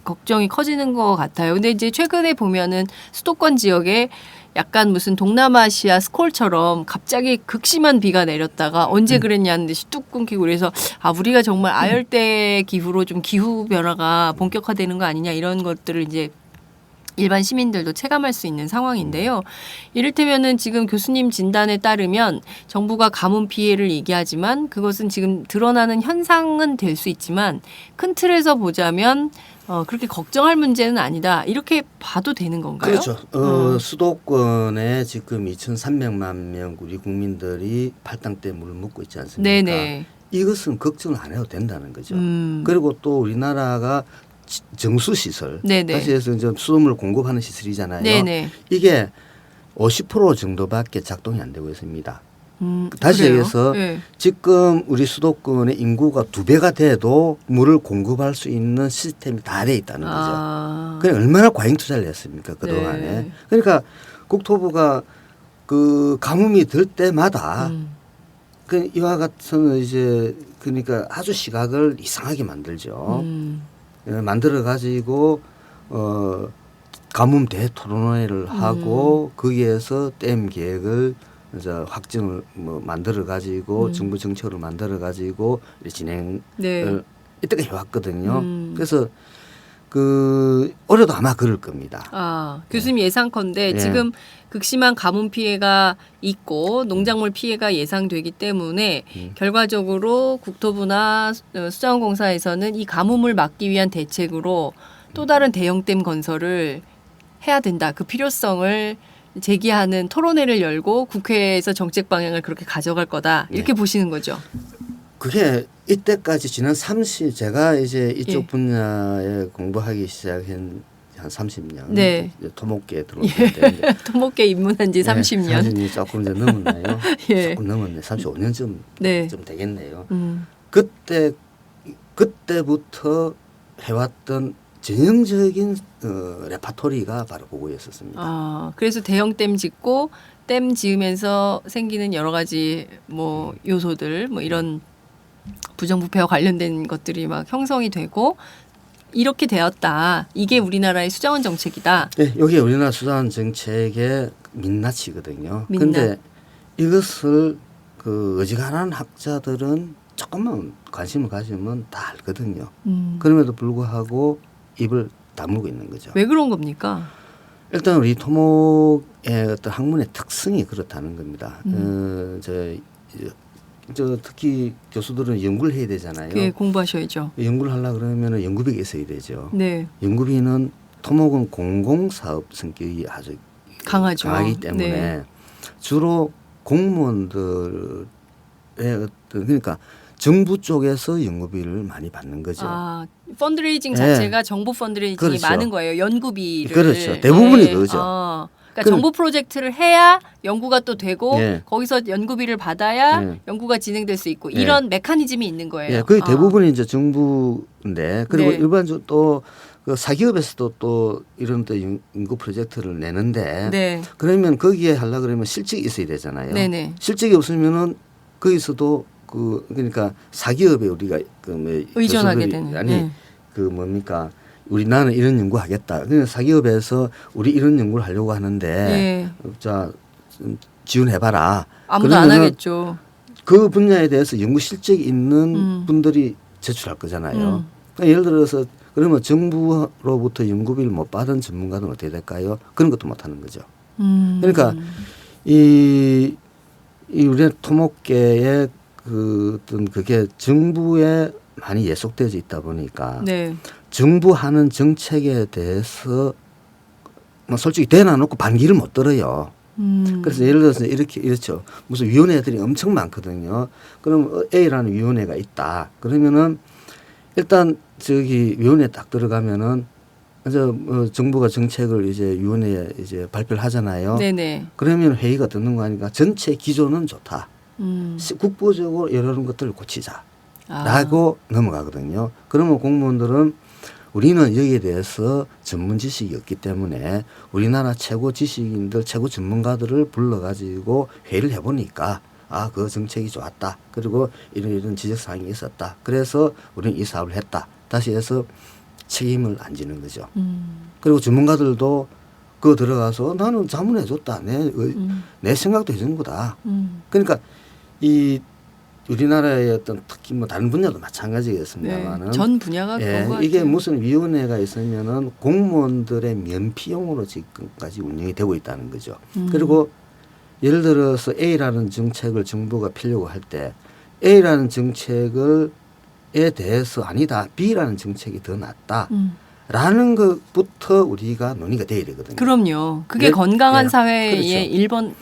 걱정이 커지는 것 같아요. 근데 이제 최근에 보면은 수도권 지역에 약간 무슨 동남아시아 스콜처럼 갑자기 극심한 비가 내렸다가 언제 그랬냐는 듯이 뚝 끊기고 그래서 우리가 정말 아열대 기후로 좀 기후 변화가 본격화되는 거 아니냐 이런 것들을 이제 일반 시민들도 체감할 수 있는 상황인데요. 이를테면은 지금 교수님 진단에 따르면 정부가 가뭄 피해를 얘기하지만 그것은 지금 드러나는 현상은 될 수 있지만 큰 틀에서 보자면 그렇게 걱정할 문제는 아니다. 이렇게 봐도 되는 건가요? 그렇죠. 수도권에 지금 2,300만 명 우리 국민들이 팔당대 물을 먹고 있지 않습니까? 네네. 이것은 걱정을 안 해도 된다는 거죠. 그리고 또 우리나라가 정수 시설, 네네. 다시 해서 이제 수돗물 공급하는 시설이잖아요. 네네. 이게 50% 정도밖에 작동이 안 되고 있습니다. 다시 그래요? 얘기해서 네. 지금 우리 수도권의 인구가 2배가 돼도 물을 공급할 수 있는 시스템이 다 돼 있다는 거죠. 그래 얼마나 과잉 투자를 했습니까 그동안에. 네. 그러니까 국토부가 그 가뭄이 들 때마다 그 이와 같은 이제 그러니까 아주 시각을 이상하게 만들죠. 만들어 가지고 가뭄 대토론회를 하고 거기에서 댐 계획을 이제 확정을 만들어 가지고 정부 정책으로 만들어 가지고 진행을 이때까지 해왔거든요. 그래서 올해도 아마 그럴 겁니다. 교수님 예상컨대 지금 극심한 가뭄 피해가 있고 농작물 피해가 예상되기 때문에 결과적으로 국토부나 수자원공사에서는 이 가뭄을 막기 위한 대책으로 또 다른 대형댐 건설을 해야 된다. 그 필요성을 제기하는 토론회를 열고 국회에서 정책 방향을 그렇게 가져갈 거다. 이렇게 보시는 거죠. 그게 이때까지 지난 제가 이제 이쪽 분야에 공부하기 시작한 한 30년. 네. 토목계에 들어온 때인데. 토목계 입문한 지 30년. 30년이 조금 이제 넘었나요? 예. 조금 넘었네. 35년쯤 좀 되겠네요. 그때부터 해왔던 전형적인 레파토리가 바로 그거였었습니다. 그래서 대형댐 짓고 댐 지으면서 생기는 여러 가지 뭐 요소들 뭐 이런 부정부패와 관련된 것들이 막 형성이 되고 이렇게 되었다. 이게 우리나라의 수자원 정책이다. 네, 이게 우리나라 수자원 정책의 민낯이거든요. 그런데 이것을 그 어지간한 학자들은 조금만 관심을 가지면 다 알거든요. 그럼에도 불구하고 입을 다물고 있는 거죠. 왜 그런 겁니까? 일단 우리 토목의 어떤 학문의 특성이 그렇다는 겁니다. 저 특히 교수들은 연구를 해야 되잖아요. 예, 공부하셔야죠. 연구를 하려 그러면 연구비가 있어야 되죠. 네. 연구비는 토목은 공공사업 성격이 아주 강하죠. 강하기 때문에 네. 주로 공무원들의 어떤 그러니까 정부 쪽에서 연구비를 많이 받는 거죠. 아, 펀드레이징 네. 자체가 정부 펀드레이징이 그렇죠. 많은 거예요. 연구비를. 그렇죠. 대부분이 네. 그거죠. 그러니까 그럼- 정부 프로젝트를 해야 연구가 또 되고 네. 거기서 연구비를 받아야 네. 연구가 진행될 수 있고 네. 이런 메커니즘이 있는 거예요. 예, 거의 대부분이 이제 정부인데 그리고 네. 일반적으로 또 그 사기업에서도 또 이런 또 연구 프로젝트를 내는데 네. 그러면 거기에 하려 그러면 실적이 있어야 되잖아요. 네네. 실적이 없으면은 거기서도 그 그러니까 사기업에 우리가 그뭐 의존하게 되는. 아니 네. 그 뭡니까 우리 나는 이런 연구하겠다. 그러니까 사기업에서 우리 이런 연구를 하려고 하는데 네. 자 지원해봐라. 아무도 안 그러면은 하겠죠. 그 분야에 대해서 연구 실적이 있는 음. 분들이 제출할 거잖아요. 그러니까 예를 들어서 그러면 정부로부터 연구비를 못 받은 전문가는 어떻게 될까요? 그런 것도 못 하는 거죠. 그러니까 이 우리 토목계의 그 어떤 그게 정부에 많이 예속되어져 있다 보니까 네. 정부 하는 정책에 대해서 뭐 솔직히 대놔놓고 반기를 못 들어요. 그래서 예를 들어서 이렇죠. 무슨 위원회들이 엄청 많거든요. 그럼 A라는 위원회가 있다. 그러면은 일단 저기 위원회 딱 들어가면은 이제 정부가 정책을 이제 위원회에 이제 발표를 하잖아요. 네네. 그러면 회의가 듣는 거 아니까 전체 기조는 좋다. 음. 국부적으로 이런 것들을 고치자. 아. 라고 넘어가거든요. 그러면 공무원들은 우리는 여기에 대해서 전문 지식이 없기 때문에 우리나라 최고 지식인들, 최고 전문가들을 불러가지고 회의를 해보니까 아, 그 정책이 좋았다. 그리고 이런 지적사항이 있었다. 그래서 우리는 이 사업을 했다. 다시 해서 책임을 안 지는 거죠. 그리고 전문가들도 그거 들어가서 나는 자문해줬다. 내 생각도 해준 거다. 그러니까 이 우리나라의 어떤 특히 뭐 다른 분야도 마찬가지겠습니다만은 네. 전 분야가 그런 것 이게 같아요. 무슨 위원회가 있으면은 공무원들의 면피용으로 지금까지 운영이 되고 있다는 거죠. 그리고 예를 들어서 A라는 정책을 정부가 피려고 할 때 A라는 정책에 대해서 아니다. B라는 정책이 더 낫다. 라는 것부터 우리가 논의가 돼야 되거든요. 그럼요. 그게 예, 건강한 예, 사회의 그렇죠. 1번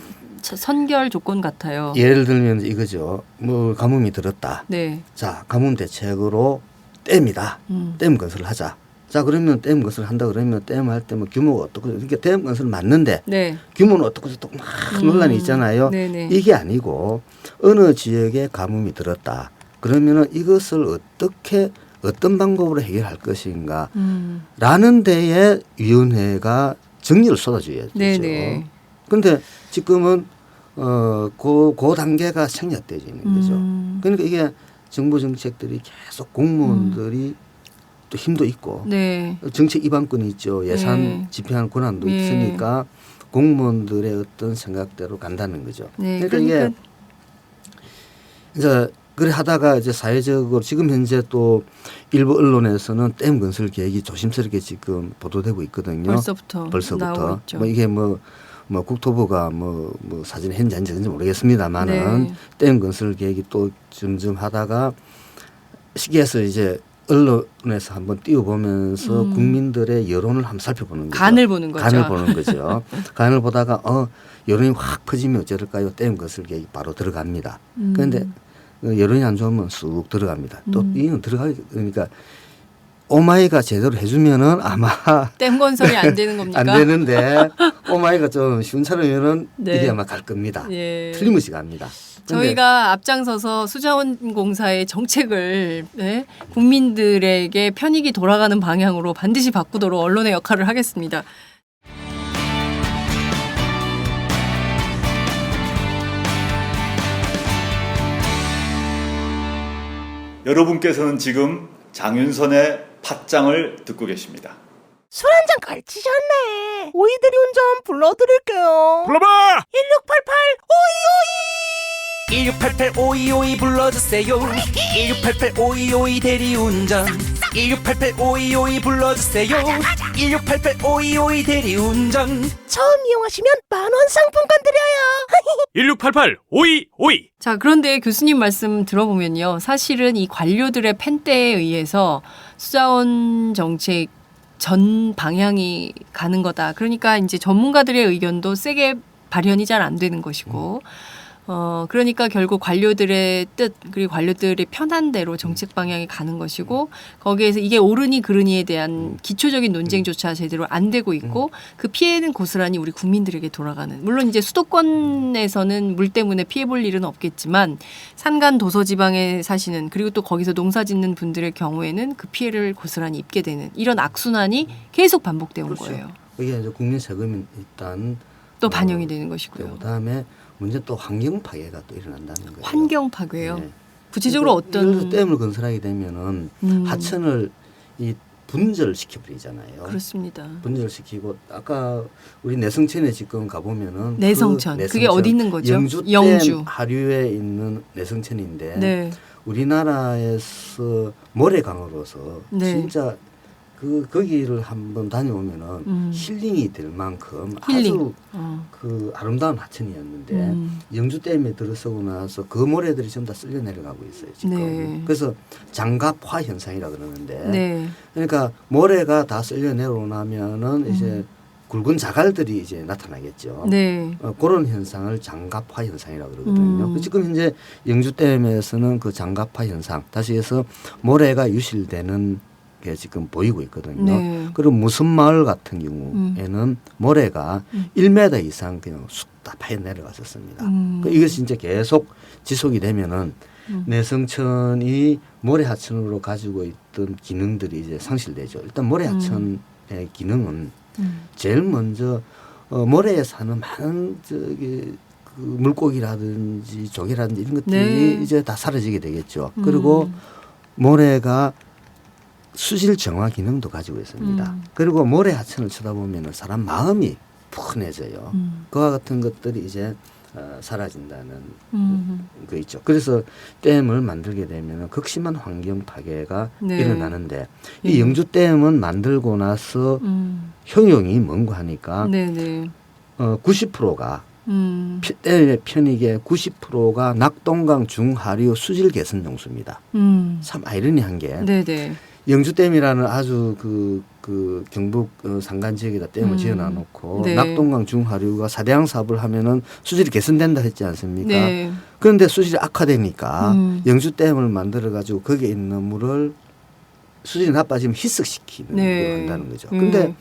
선결 조건 같아요. 예를 들면 이거죠. 뭐 가뭄이 들었다. 네. 자, 가뭄 대책으로 댐이다. 댐 건설을 하자. 자, 그러면 댐 건설을 한다 그러면 댐 할 때 뭐 규모가 어떻고 그러니까 댐 건설 맞는데 네. 규모는 어떻고 저떻고 막 논란이 있잖아요. 네네. 이게 아니고 어느 지역에 가뭄이 들었다. 그러면은 이것을 어떻게 어떤 방법으로 해결할 것인가 라는 데에 위원회가 정리를 쏟아줘야 되죠. 네네. 그런데 지금은 그 단계가 생략되어 있는 거죠. 그러니까 이게 정부 정책들이 계속 공무원들이 또 힘도 있고 네. 정책 입안권이 있죠. 예산 네. 집행하는 권한도 네. 있으니까 공무원들의 어떤 생각대로 간다는 거죠. 네. 그러니까 이게 이제 그래 하다가 이제 사회적으로 지금 현재 또 일부 언론에서는 댐 건설 계획이 조심스럽게 지금 보도되고 있거든요. 벌써부터 나오고 있죠. 뭐 이게 뭐 국토부가 뭐 사전에 했는지 안 했는지 모르겠습니다만은 네. 댐 건설 계획이 또 점점 하다가 시기해서 이제 언론에서 한번 띄워보면서 국민들의 여론을 한번 살펴보는 거죠. 간을 보는 거죠. 간을 보는 거죠. 간을 보다가 여론이 확 퍼지면 어쩔까요? 댐 건설 계획이 바로 들어갑니다. 그런데 여론이 안 좋으면 쑥 들어갑니다. 또 이는 들어가기 그러니까 오마이가 제대로 해주면은 아마 댐 건설이 안 되는 겁니까? 안 되는데 오마이가 좀 시원찮으면은 네. 이게 아마 갈 겁니다. 예. 틀림없이 갑니다. 근데 저희가 앞장서서 수자원공사의 정책을 네, 국민들에게 편익이 돌아가는 방향으로 반드시 바꾸도록 언론의 역할을 하겠습니다. 여러분께서는 지금 장윤선의 팟짱을 듣고 계십니다. 술 한 잔 걸치셨네. 오이들이 운전 불러드릴게요. 불러봐. 1688 오이오이. 1688-5252 불러주세요. 1688-5252 대리운전. 1688-5252 불러주세요. 1688-5252 대리운전. 처음 이용하시면 10,000원 상품권 드려요. 1688-5252. 자, 그런데 교수님 말씀 들어보면요. 사실은 이 관료들의 펜대에 의해서 수자원 정책 전 방향이 가는 거다. 그러니까 이제 전문가들의 의견도 세게 발현이 잘 안 되는 것이고, 그러니까 결국 관료들의 뜻 그리고 관료들의 편한 대로 정책 방향이 가는 것이고, 거기에서 이게 옳으니 그르니에 대한 기초적인 논쟁조차 제대로 안 되고 있고, 그 피해는 고스란히 우리 국민들에게 돌아가는. 물론 이제 수도권에서는 물 때문에 피해 볼 일은 없겠지만 산간 도서지방에 사시는 그리고 또 거기서 농사짓는 분들의 경우에는 그 피해를 고스란히 입게 되는 이런 악순환이 계속 반복되어 온 그렇죠. 거예요. 이게 이제 국민 세금이 일단 또 반영이 되는 것이고요. 그다음에 문제 또 환경 파괴가 또 일어난다는 거예요. 환경 파괴요. 네. 구체적으로 예를 들어서 어떤 댐을 건설하게 되면은 하천을 이 분절시켜 버리잖아요. 그렇습니다. 분절시키고 아까 우리 내성천에 지금 가 보면은 내성천. 그게 어디 있는 거죠? 영주 영주. 하류에 있는 내성천인데 네. 우리나라에서 모래강으로서 네. 진짜 거기를 한번 다녀오면은 힐링이 될 만큼 힐링. 아주 어. 그 아름다운 하천이었는데 영주댐에 들어서고 나서 그 모래들이 전부 다 쓸려 내려가고 있어요 지금. 네. 그래서 장갑화 현상이라 그러는데, 네. 그러니까 모래가 다 쓸려 내려오나면은 이제 굵은 자갈들이 이제 나타나겠죠. 네. 그런 현상을 장갑화 현상이라고 그러거든요. 지금 현재 영주댐에서는 그 장갑화 현상, 다시 해서 모래가 유실되는 게 지금 보이고 있거든요. 네. 그리고 무슨 마을 같은 경우에는 모래가 1m 이상 그냥 쑥 다 파여 내려갔었습니다. 이것이 이제 계속 지속이 되면은 내성천이 모래하천으로 가지고 있던 기능들이 이제 상실되죠. 일단 모래하천의 기능은 제일 먼저 모래에 사는 많은 저기 그 물고기라든지 조개라든지 이런 것들이 네. 이제 다 사라지게 되겠죠. 그리고 모래가 수질 정화 기능도 가지고 있습니다. 그리고 모래 하천을 쳐다보면 사람 마음이 푸근해져요. 그와 같은 것들이 이제 사라진다는 거 있죠. 그래서 댐을 만들게 되면 극심한 환경 파괴가 네. 일어나는데 이 영주댐은 만들고 나서 효용이 뭔고 하니까 네네. 90%가 댐의 편익의 90%가 낙동강 중하류 수질 개선 용수입니다. 참 아이러니한 게 네네. 영주댐이라는 아주 그 경북 산간 지역에다 댐을 지어놔놓고 네. 낙동강 중하류가 사대양 사업을 하면은 수질이 개선된다 했지 않습니까? 네. 그런데 수질이 악화되니까 영주댐을 만들어가지고 거기에 있는 물을 수질이 나빠지면 희석시키는 네. 걸 한다는 거죠. 근데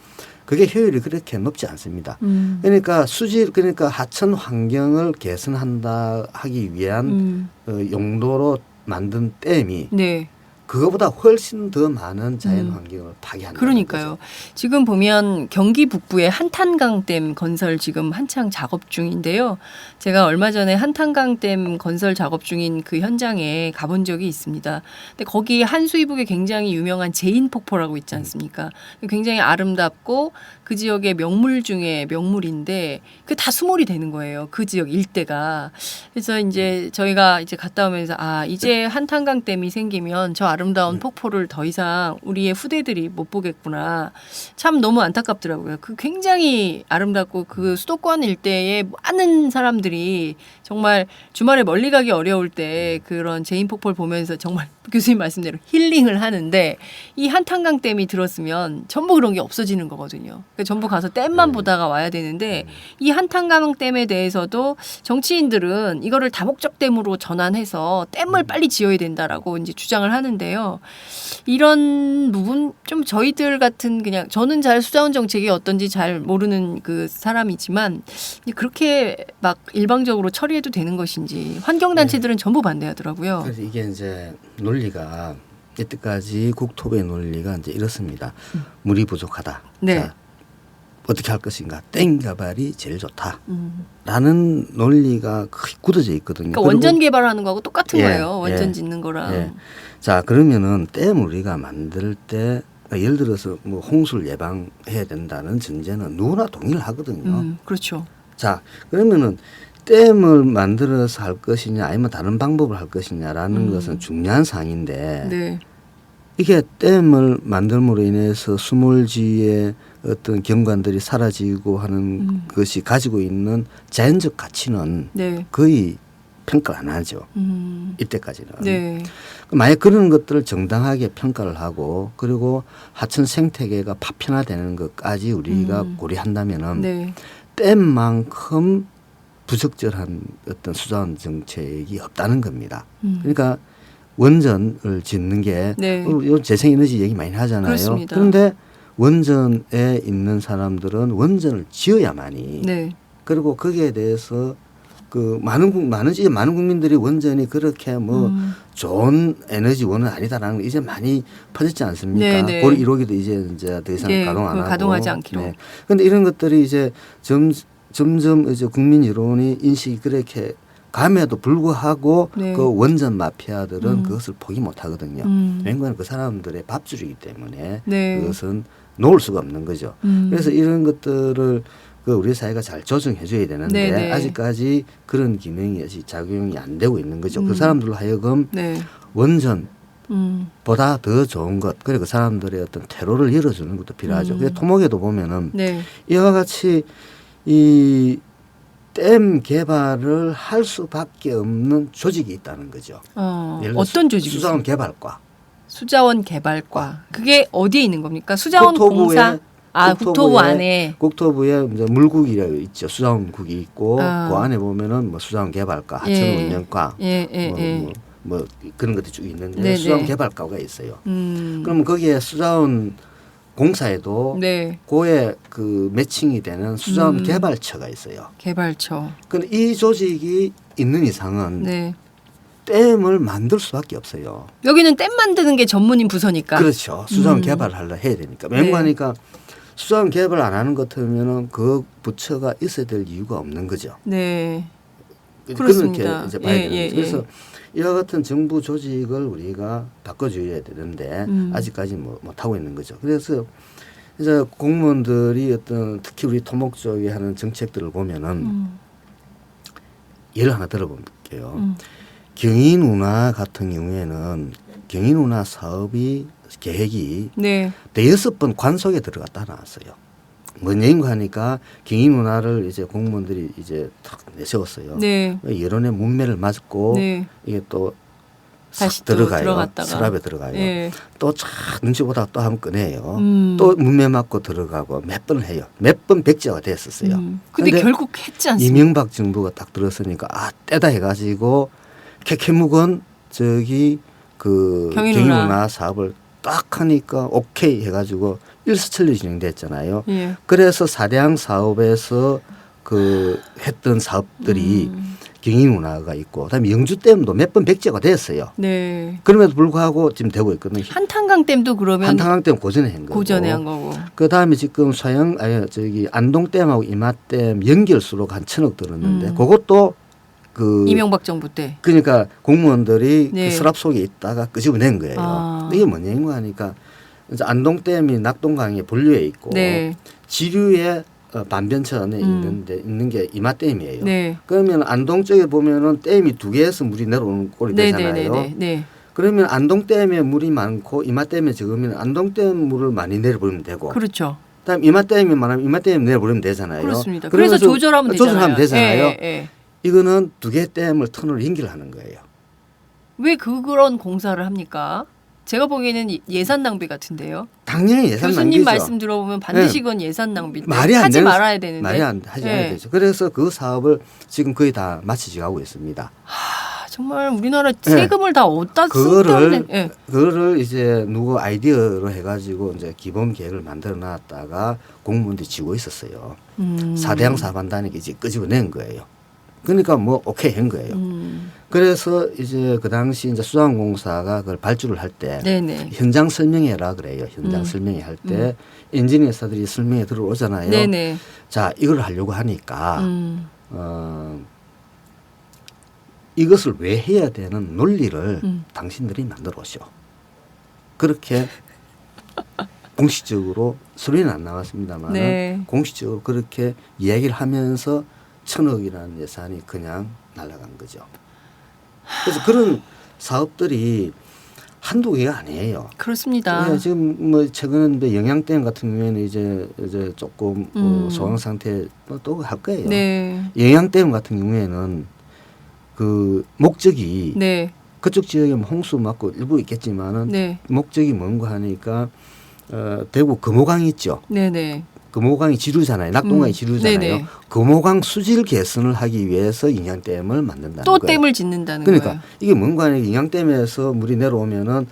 그게 효율이 그렇게 높지 않습니다. 그러니까 그러니까 하천 환경을 개선한다 하기 위한 용도로 만든 댐이 네. 그거보다 훨씬 더 많은 자연 환경을 파괴한다. 그러니까요. 지금 보면 경기 북부의 한탄강댐 건설 지금 한창 작업 중인데요. 제가 얼마 전에 한탄강댐 건설 작업 중인 그 현장에 가본 적이 있습니다. 근데 거기 한수이북에 굉장히 유명한 제인폭포라고 있지 않습니까? 굉장히 아름답고 그 지역의 명물 중에 명물인데 그 다 수몰이 되는 거예요. 그 지역 일대가. 그래서 이제 저희가 이제 갔다 오면서 이제 한탄강댐이 생기면 저 아름다운 폭포를 더 이상 우리의 후대들이 못 보겠구나. 참 너무 안타깝더라고요. 그 굉장히 아름답고 그 수도권 일대에 많은 사람들이 정말 주말에 멀리 가기 어려울 때 그런 제인폭포를 보면서 정말 교수님 말씀대로 힐링을 하는데 이 한탄강댐이 들었으면 전부 그런 게 없어지는 거거든요. 그러니까 전부 가서 댐만 보다가 와야 되는데 이 한탄강댐에 대해서도 정치인들은 이거를 다목적댐으로 전환해서 댐을 빨리 지어야 된다라고 이제 주장을 하는데요. 이런 부분 좀 저희들 같은 그냥 저는 잘 수자원 정책이 어떤지 잘 모르는 그 사람이지만 그렇게 막 일방적으로 처리해도 되는 것인지 환경단체들은 전부 반대하더라고요. 그래서 이게 이제 논리가 이때까지 국토부의 논리가 이제 이렇습니다. 물이 부족하다. 네. 자, 어떻게 할 것인가? 땡가발이 제일 좋다. 라는 논리가 거의 굳어져 있거든요. 그러니까 원전 개발하는 거하고 똑같은 예, 거예요. 원전 예, 짓는 거랑. 예. 자, 그러면은 댐 우리가 만들 때 그러니까 예를 들어서 뭐 홍수를 예방해야 된다는 전제는 누구나 동의를 하거든요. 그렇죠. 자, 그러면은 댐을 만들어서 할 것이냐 아니면 다른 방법을 할 것이냐라는 것은 중요한 사항인데 네. 이게 댐을 만들므로 인해서 수몰지의 어떤 경관들이 사라지고 하는 것이 가지고 있는 자연적 가치는 네. 거의 평가를 안 하죠. 이때까지는. 네. 만약 그런 것들을 정당하게 평가를 하고 그리고 하천 생태계가 파편화되는 것까지 우리가 고려한다면은 네. 댐만큼 부적절한 어떤 수자원 정책이 없다는 겁니다. 그러니까 원전을 짓는 게 네. 요 재생에너지 얘기 많이 하잖아요. 그렇습니다. 그런데 원전에 있는 사람들은 원전을 지어야만이 네. 그리고 거기에 대해서 그 많은 국민들이 원전이 그렇게 뭐 좋은 에너지원은 아니다라는 거 이제 많이 퍼졌지 않습니까? 네, 네. 고리 1호기도 이제 더 이상 네, 가동 안 하고 가동하지 않기로. 그런데 이런 것들이 이제 점점 이제 국민 여론이 인식이 그렇게 감에도 불구하고 네. 그 원전 마피아들은 그것을 포기 못 하거든요. 왜냐하면 그 사람들의 밥줄이기 때문에 네. 그것은 놓을 수가 없는 거죠. 그래서 이런 것들을 그 우리 사회가 잘 조정해 줘야 되는데 네네. 아직까지 그런 기능이 아직 작용이 안 되고 있는 거죠. 그 사람들로 하여금 네. 원전보다 더 좋은 것 그리고 그 사람들의 어떤 퇴로를 열어주는 것도 필요하죠. 그래서 토목에도 보면은 네. 이와 같이 이 댐 개발을 할 수밖에 없는 조직이 있다는 거죠. 예를 들어 어떤 조직이죠? 수자원 개발과. 수자원 개발과. 그게 어디에 있는 겁니까? 수자원 공사. 국토부 안에. 국토부에 이제 물국이라고 있죠. 수자원국이 있고 그 안에 보면은 뭐 수자원 개발과, 하천 예. 운영과, 뭐 그런 것들이 쭉 있는데 네네. 수자원 개발과가 있어요. 그럼 거기에 수자원 공사에도 네. 고에 그 매칭이 되는 수자원 개발처가 있어요. 개발처. 근데 이 조직이 있는 이상은 네. 댐을 만들 수밖에 없어요. 여기는 댐 만드는 게 전문인 부서니까. 그렇죠. 수자원 개발을 하려 해야 되니까. 왜냐하니까 수자원 개발 안 하는 것 같으면은 그 부처가 있어야 될 이유가 없는 거죠. 네. 그렇습니다. 그렇게 이제 봐야 되는 예, 거죠. 그래서 이와 같은 정부 조직을 우리가 바꿔줘야 되는데 아직까지 못 하고 있는 거죠. 그래서 이제 공무원들이 어떤 특히 우리 토목 쪽에 하는 정책들을 보면은 예를 하나 들어볼게요. 경인운하 같은 경우에는 경인운하 사업이 계획이 네. 6번 관속에 들어갔다 나왔어요. 뭔 얘기인가 하니까 경인운하를 이제 공무원들이 이제 탁 내세웠어요. 네. 여론의 문매를 맞고 네. 이게 또 다시 싹 또 들어가요. 들어갔다가. 서랍에 들어가요. 예. 또 쫙 눈치 보다가 또 한번 꺼내요. 또 문매 맞고 들어가고 몇 번을 해요. 몇 번 백지화가 됐었어요. 근데 근데 결국 했지 않습니까? 이명박 정부가 딱 들었으니까 때다 해가지고 캐캐묵은 저기 그 경인운하 사업을 딱 하니까 오케이 해가지고 일사천리 진행됐잖아요. 예. 그래서 사대양 사업에서 그 했던 사업들이 경인운하가 있고 그다음에 영주댐도 몇 번 백지가 됐어요. 네. 그럼에도 불구하고 지금 되고 있거든요. 한탄강댐도 그러면 한탄강댐 고전에 한 거고. 고전에 한 거고. 그다음에 지금 안동댐하고 이마댐 연결수로가 한 1,000억 들었는데 그것도 그 이명박 정부 때. 그러니까 공무원들이 네. 그 서랍 속에 있다가 끄집어낸 거예요. 근데 이게 뭐냐고 하니까 이제 안동댐이 낙동강에 분류해 있고 네. 지류에 반변천에 있는 게 이마댐이에요. 네. 그러면 안동 쪽에 보면은 댐이 2개에서 물이 내려오는 꼴이 되잖아요. 네. 그러면 안동댐에 물이 많고 이마댐에 적으면 안동댐 물을 많이 내려버리면 되고. 그렇죠. 그다음 이마댐이 많으면 이마댐 내려버리면 되잖아요. 그렇습니다. 그래서 조절하면 되잖아요. 예. 이거는 2개 댐을 터널 연결하는 거예요. 왜 그런 공사를 합니까? 제가 보기에는 예산 낭비 같은데요. 당연히 예산 교수님 낭비죠. 말씀 들어보면 반드시 이건 예산 낭비인데 말이 안 하지 되는, 말아야 되는데. 말이 하지 않아야 되죠. 그래서 그 사업을 지금 거의 다 마치지가고 있습니다. 정말 우리나라 세금을 다 어디다 쓰는데. 그거를 이제 누구 아이디어로 해가지고 이제 기본 계획을 만들어 놨다가 공무원들이 지고 있었어요. 사대양 사업한다니까 이제 끄집어낸 거예요. 그러니까 뭐 오케이 한 거예요. 그래서 이제 그 당시 이제 수자원공사가 그걸 발주를 할 때 현장 설명회라 그래요. 현장 설명회 할 때 엔지니어사들이 설명회 들어오잖아요. 네네. 자, 이걸 하려고 하니까 이것을 왜 해야 되는 논리를 당신들이 만들어 오시오. 그렇게 공식적으로 서류는 안 나왔습니다만 공식적으로 그렇게 이야기를 하면서 천억이라는 예산이 그냥 날아간 거죠. 그래서 그런 사업들이 한두 개가 아니에요. 그렇습니다. 네, 지금 뭐 최근 영양댐 같은 경우에는 이제 조금 소강 상태 또 할 거예요. 네. 영양댐 같은 경우에는 그 목적이 네. 그쪽 지역에 홍수 맞고 일부 있겠지만은 네. 목적이 뭔가 하니까 대구 금호강 있죠. 네네. 금호강이 지류잖아요. 낙동강이 지류잖아요. 네네. 금호강 수질 개선을 하기 위해서 인양댐을 만든다는 또 거예요. 댐을 짓는다는 그러니까 거예요. 이게 뭔가 하니까 인양댐에서 물이 내려오면은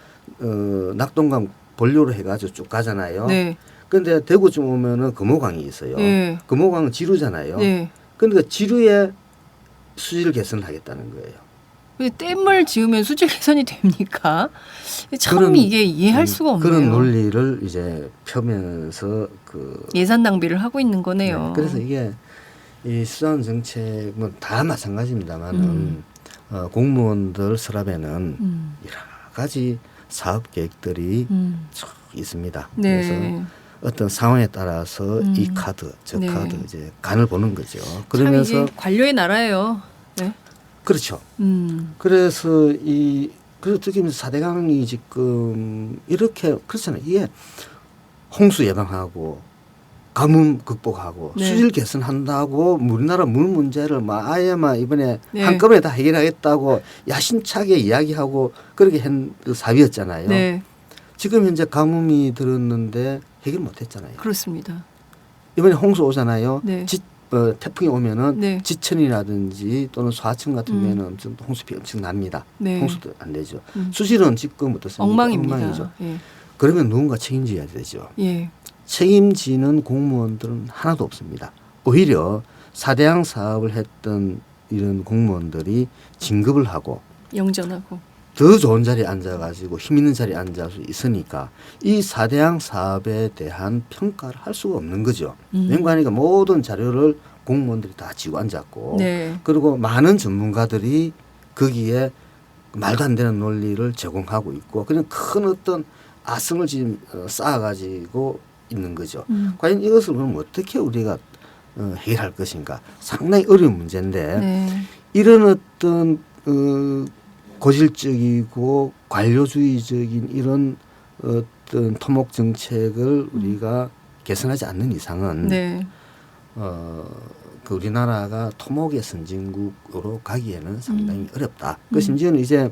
낙동강 본류로 해가지고 쭉 가잖아요. 네. 그런데 대구쯤 오면은 금호강이 있어요. 네. 금호강은 지류잖아요. 네. 그러니까 지류의 수질 개선을 하겠다는 거예요. 근데 댐을 지으면 수질 개선이 됩니까? 참 그런, 이게 이해할 수가 없네요. 그런 논리를 이제 펴면서 예산 낭비를 하고 있는 거네요. 네, 그래서 이게 이 수단 정책은 다 마찬가지입니다만은 공무원들 서랍에는 여러 가지 사업 계획들이 쭉 있습니다. 네. 그래서 어떤 상황에 따라서 이 카드, 저 네. 카드 이제 간을 보는 거죠. 참 그러면서 이게 관료의 나라예요. 네. 그렇죠. 그래서 그래서 특히 4대강이 지금 이렇게 그렇잖아요. 이게 홍수 예방하고 가뭄 극복하고 네. 수질 개선한다고 우리나라 물 문제를 막 아예 막 이번에 네. 한꺼번에 다 해결하겠다고 야심차게 이야기하고 그렇게 한 사업이었잖아요. 네. 지금 현재 가뭄이 들었는데 해결 못했잖아요. 그렇습니다. 이번에 홍수 오잖아요. 네. 태풍이 오면은 네. 지천이라든지 또는 소하천 같은 경우에는 엄청 홍수비 엄청 납니다. 네. 홍수도 안 되죠. 수질은 지금 어떻습니까? 엉망입니다. 엉망이죠. 예. 그러면 누군가 책임져야 되죠. 예. 책임지는 공무원들은 하나도 없습니다. 오히려 4대양 사업을 했던 이런 공무원들이 진급을 하고 영전하고. 더 좋은 자리에 앉아가지고 힘 있는 자리에 앉아서 있으니까 이 4대양 사업에 대한 평가를 할 수가 없는 거죠. 왠가하니까 모든 자료를 공무원들이 다 지고 앉았고 네. 그리고 많은 전문가들이 거기에 말도 안 되는 논리를 제공하고 있고 그냥 큰 어떤 아성을 지금 쌓아가지고 있는 거죠. 과연 이것을 그럼 어떻게 우리가 해결할 것인가 상당히 어려운 문제인데 네. 이런 어떤 고질적이고 관료주의적인 이런 어떤 토목 정책을 우리가 개선하지 않는 이상은 네. 그 우리나라가 토목의 선진국으로 가기에는 상당히 어렵다. 그 심지어는 이제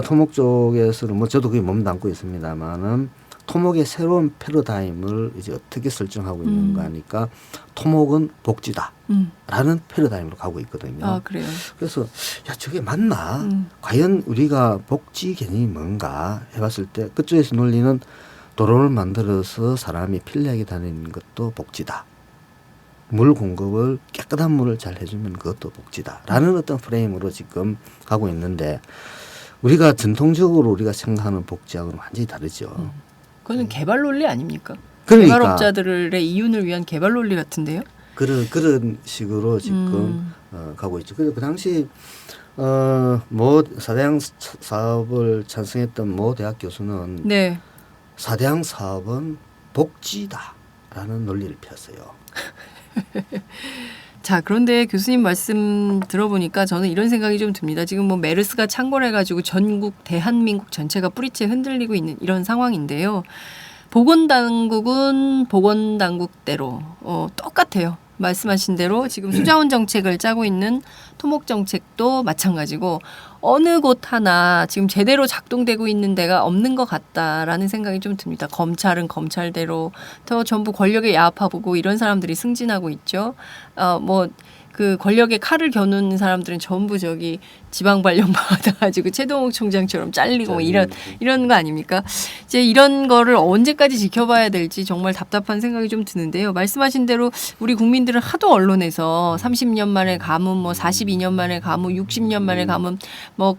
토목 쪽에서는 뭐 저도 거기 몸담고 있습니다만은 토목의 새로운 패러다임을 이제 어떻게 설정하고 있는가 하니까 토목은 복지다라는 패러다임으로 가고 있거든요. 아, 그래요. 그래서 야 저게 맞나? 과연 우리가 복지 개념이 뭔가 해봤을 때 그쪽에서 논리는 도로를 만들어서 사람이 편리하게 다니는 것도 복지다. 물 공급을 깨끗한 물을 잘 해주면 그것도 복지다라는 어떤 프레임으로 지금 가고 있는데 우리가 전통적으로 우리가 생각하는 복지하고는 완전히 다르죠. 그거는 개발 논리 아닙니까? 그러니까 개발업자들의 이윤을 위한 개발 논리 같은데요. 그런 식으로 지금 가고 있죠. 그래서 그 당시 모 4대양 사업을 찬성했던 모 대학 교수는 네. 4대양 사업은 복지다라는 논리를 폈어요. 자, 그런데 교수님 말씀 들어보니까 저는 이런 생각이 좀 듭니다. 지금 뭐 메르스가 창궐해가지고 전국 대한민국 전체가 뿌리째 흔들리고 있는 이런 상황인데요. 보건당국은 보건당국대로 똑같아요. 말씀하신 대로 지금 수자원 정책을 짜고 있는 토목 정책도 마찬가지고 어느 곳 하나 지금 제대로 작동되고 있는 데가 없는 것 같다라는 생각이 좀 듭니다. 검찰은 검찰대로 더 전부 권력에 야합하고 이런 사람들이 승진하고 있죠. 그 권력에 칼을 겨누는 사람들은 전부 저기 지방 발령 받아가지고 최동욱 총장처럼 잘리고 뭐 이런 거 아닙니까? 이제 이런 거를 언제까지 지켜봐야 될지 정말 답답한 생각이 좀 드는데요. 말씀하신 대로 우리 국민들은 하도 언론에서 30년 만에 가뭄, 뭐 42년 만에 가뭄, 60년 만에 가뭄, 뭐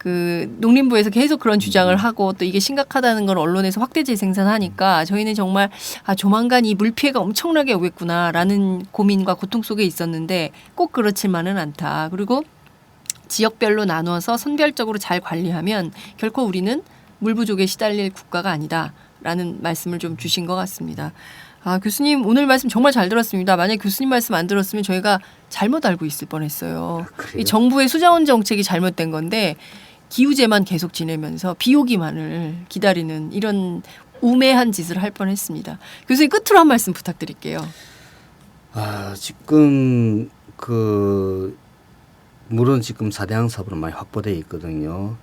그 농림부에서 계속 그런 주장을 하고 또 이게 심각하다는 걸 언론에서 확대 재생산하니까 저희는 정말 조만간 이 물 피해가 엄청나게 오겠구나라는 고민과 고통 속에 있었는데 꼭 그렇지만은 않다. 그리고 지역별로 나누어서 선별적으로 잘 관리하면 결코 우리는 물 부족에 시달릴 국가가 아니다라는 말씀을 좀 주신 것 같습니다. 아, 교수님 오늘 말씀 정말 잘 들었습니다. 만약 교수님 말씀 안 들었으면 저희가 잘못 알고 있을 뻔했어요. 그래요? 이 정부의 수자원 정책이 잘못된 건데 기우제만 계속 지내면서 비오기만을 기다리는 이런 우매한 짓을 할 뻔했습니다. 교수님 끝으로 한 말씀 부탁드릴게요. 지금 물론 지금 4대양 사업으로 많이 확보되어 있거든요.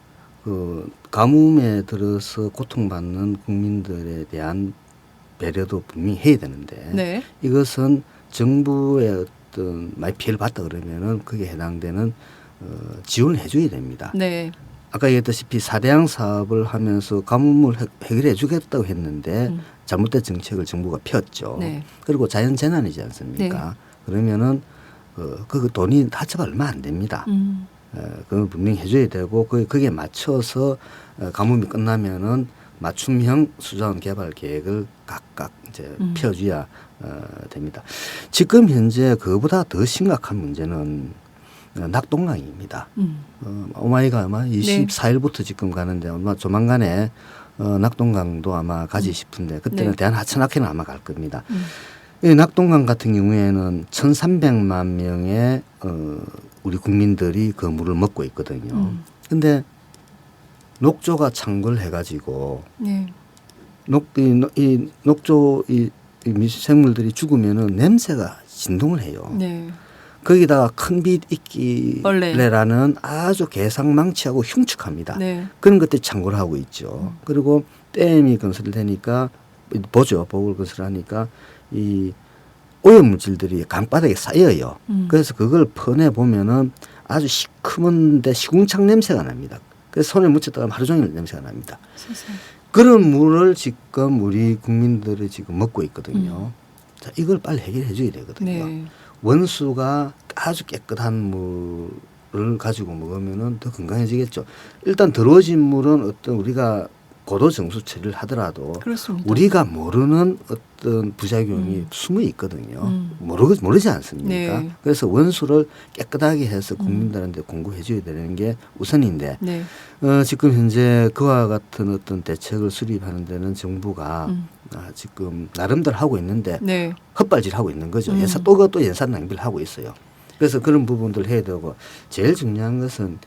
가뭄에 들어서 고통받는 국민들에 대한 배려도 분명히 해야 되는데 네. 이것은 정부의 어떤 많이 피해를 봤다 그러면은 그게 해당되는 지원을 해줘야 됩니다. 네. 아까 얘기했다시피 4대양 사업을 하면서 가뭄을 해결해 주겠다고 했는데 잘못된 정책을 정부가 폈죠. 네. 그리고 자연재난이지 않습니까? 그러면은 그 돈이 합쳐가 얼마 안 됩니다. 그건 분명히 해줘야 되고 거기에 맞춰서 가뭄이 끝나면은 맞춤형 수자원 개발 계획을 각각 이제 펴줘야 됩니다. 지금 현재 그보다 더 심각한 문제는 낙동강입니다. 오마이가 아마 24일부터 지금 가는데 아마 조만간에 낙동강도 아마 가지 싶은데 그때는 대한하천학회는 아마 갈 겁니다. 이 낙동강 같은 경우에는 1,300만 명의 우리 국민들이 그 물을 먹고 있거든요. 근데 녹조가 창궐해가지고 이 녹조 이 미생물들이 죽으면은 냄새가 진동을 해요. 네. 거기다가 큰빛 이끼레라는 아주 개상망치하고 흉측합니다. 네. 그런 것들이 창궐을 하고 있죠. 그리고 댐이 건설되니까 보글 건설하니까 이 오염물질들이 강바닥에 쌓여요. 그래서 그걸 퍼내 보면은 아주 시커먼데 시궁창 냄새가 납니다. 그래서 손에 묻혔다가 하루 종일 냄새가 납니다. 세상에. 그런 물을 지금 우리 국민들이 지금 먹고 있거든요. 자, 이걸 빨리 해결해 줘야 되거든요. 네. 원수가 아주 깨끗한 물을 가지고 먹으면은 더 건강해지겠죠. 일단 더러워진 물은 어떤 우리가 고도 정수 처리를 하더라도 그렇습니다. 우리가 모르는 어떤 부작용이 숨어 있거든요. 모르지 않습니까? 네. 그래서 원수를 깨끗하게 해서 국민들한테 공급해 줘야 되는 게 우선인데 네. 지금 현재 그와 같은 어떤 대책을 수립하는 데는 정부가 지금 나름대로 하고 있는데 네. 헛발질하고 있는 거죠. 또 예산 낭비를 하고 있어요. 그래서 그런 부분들 해야 되고 제일 중요한 것은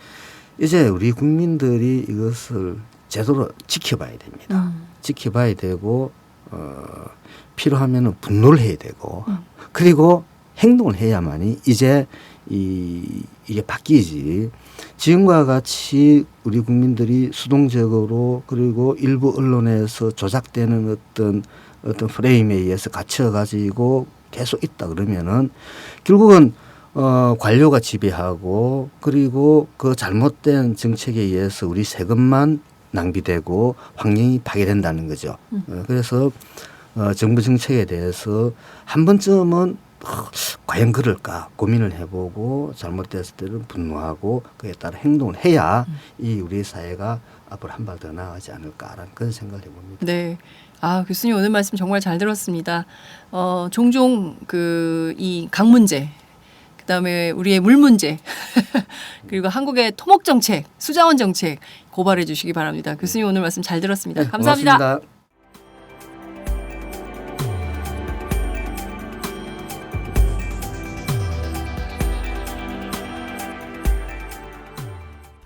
이제 우리 국민들이 이것을 제대로 지켜봐야 됩니다. 지켜봐야 되고 필요하면 분노를 해야 되고 그리고 행동을 해야만이 이제 이게 바뀌지. 지금과 같이 우리 국민들이 수동적으로 그리고 일부 언론에서 조작되는 어떤 프레임에 의해서 갇혀가지고 계속 있다 그러면은 결국은 관료가 지배하고 그리고 그 잘못된 정책에 의해서 우리 세금만 낭비되고 환경이 파괴된다는 거죠. 그래서 정부 정책에 대해서 한 번쯤은 과연 그럴까 고민을 해보고 잘못됐을 때는 분노하고 그에 따라 행동을 해야 이 우리 사회가 앞으로 한 발 더 나아가지 않을까라는 그런 생각을 해봅니다. 네. 아, 교수님 오늘 말씀 정말 잘 들었습니다. 종종 이 강 문제, 그다음에 우리의 물 문제, 그리고 한국의 토목 정책, 수자원 정책 고발해 주시기 바랍니다. 교수님 오늘 말씀 잘 들었습니다. 네, 감사합니다. 고맙습니다.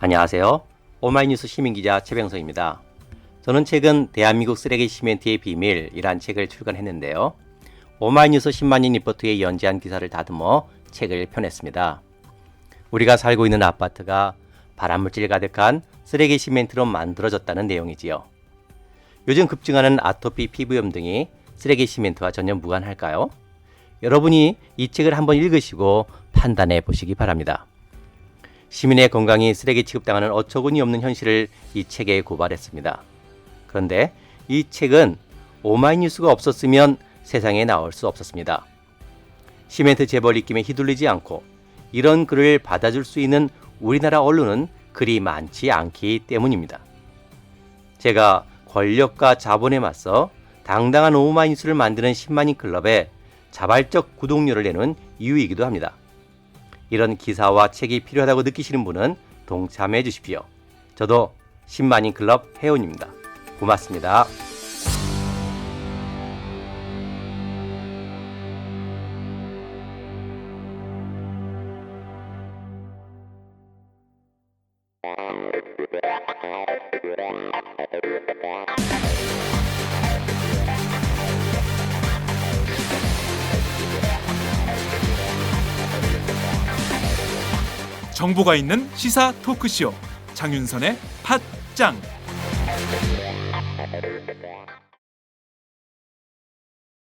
안녕하세요. 오마이뉴스 시민기자 최병석입니다. 저는 최근 대한민국 쓰레기 시멘트의 비밀이란 책을 출간했는데요. 오마이뉴스 10만인 리포트에 연재한 기사를 다듬어 책을 펴냈습니다. 우리가 살고 있는 아파트가 발암물질 가득한 쓰레기 시멘트로 만들어졌다는 내용이지요. 요즘 급증하는 아토피 피부염 등이 쓰레기 시멘트와 전혀 무관할까요? 여러분이 이 책을 한번 읽으시고 판단해 보시기 바랍니다. 시민의 건강이 쓰레기 취급당하는 어처구니 없는 현실을 이 책에 고발했습니다. 그런데 이 책은 오마이뉴스가 없었으면 세상에 나올 수 없었습니다. 시멘트 재벌 입김에 휘둘리지 않고 이런 글을 받아줄 수 있는 우리나라 언론은 그리 많지 않기 때문입니다. 제가 권력과 자본에 맞서 당당한 오마이뉴스를 만드는 10만인 클럽에 자발적 구독료를 내는 이유이기도 합니다. 이런 기사와 책이 필요하다고 느끼시는 분은 동참해 주십시오. 저도 10만인 클럽 회원입니다. 고맙습니다. 정보가 있는 시사 토크쇼 장윤선의 팟짱.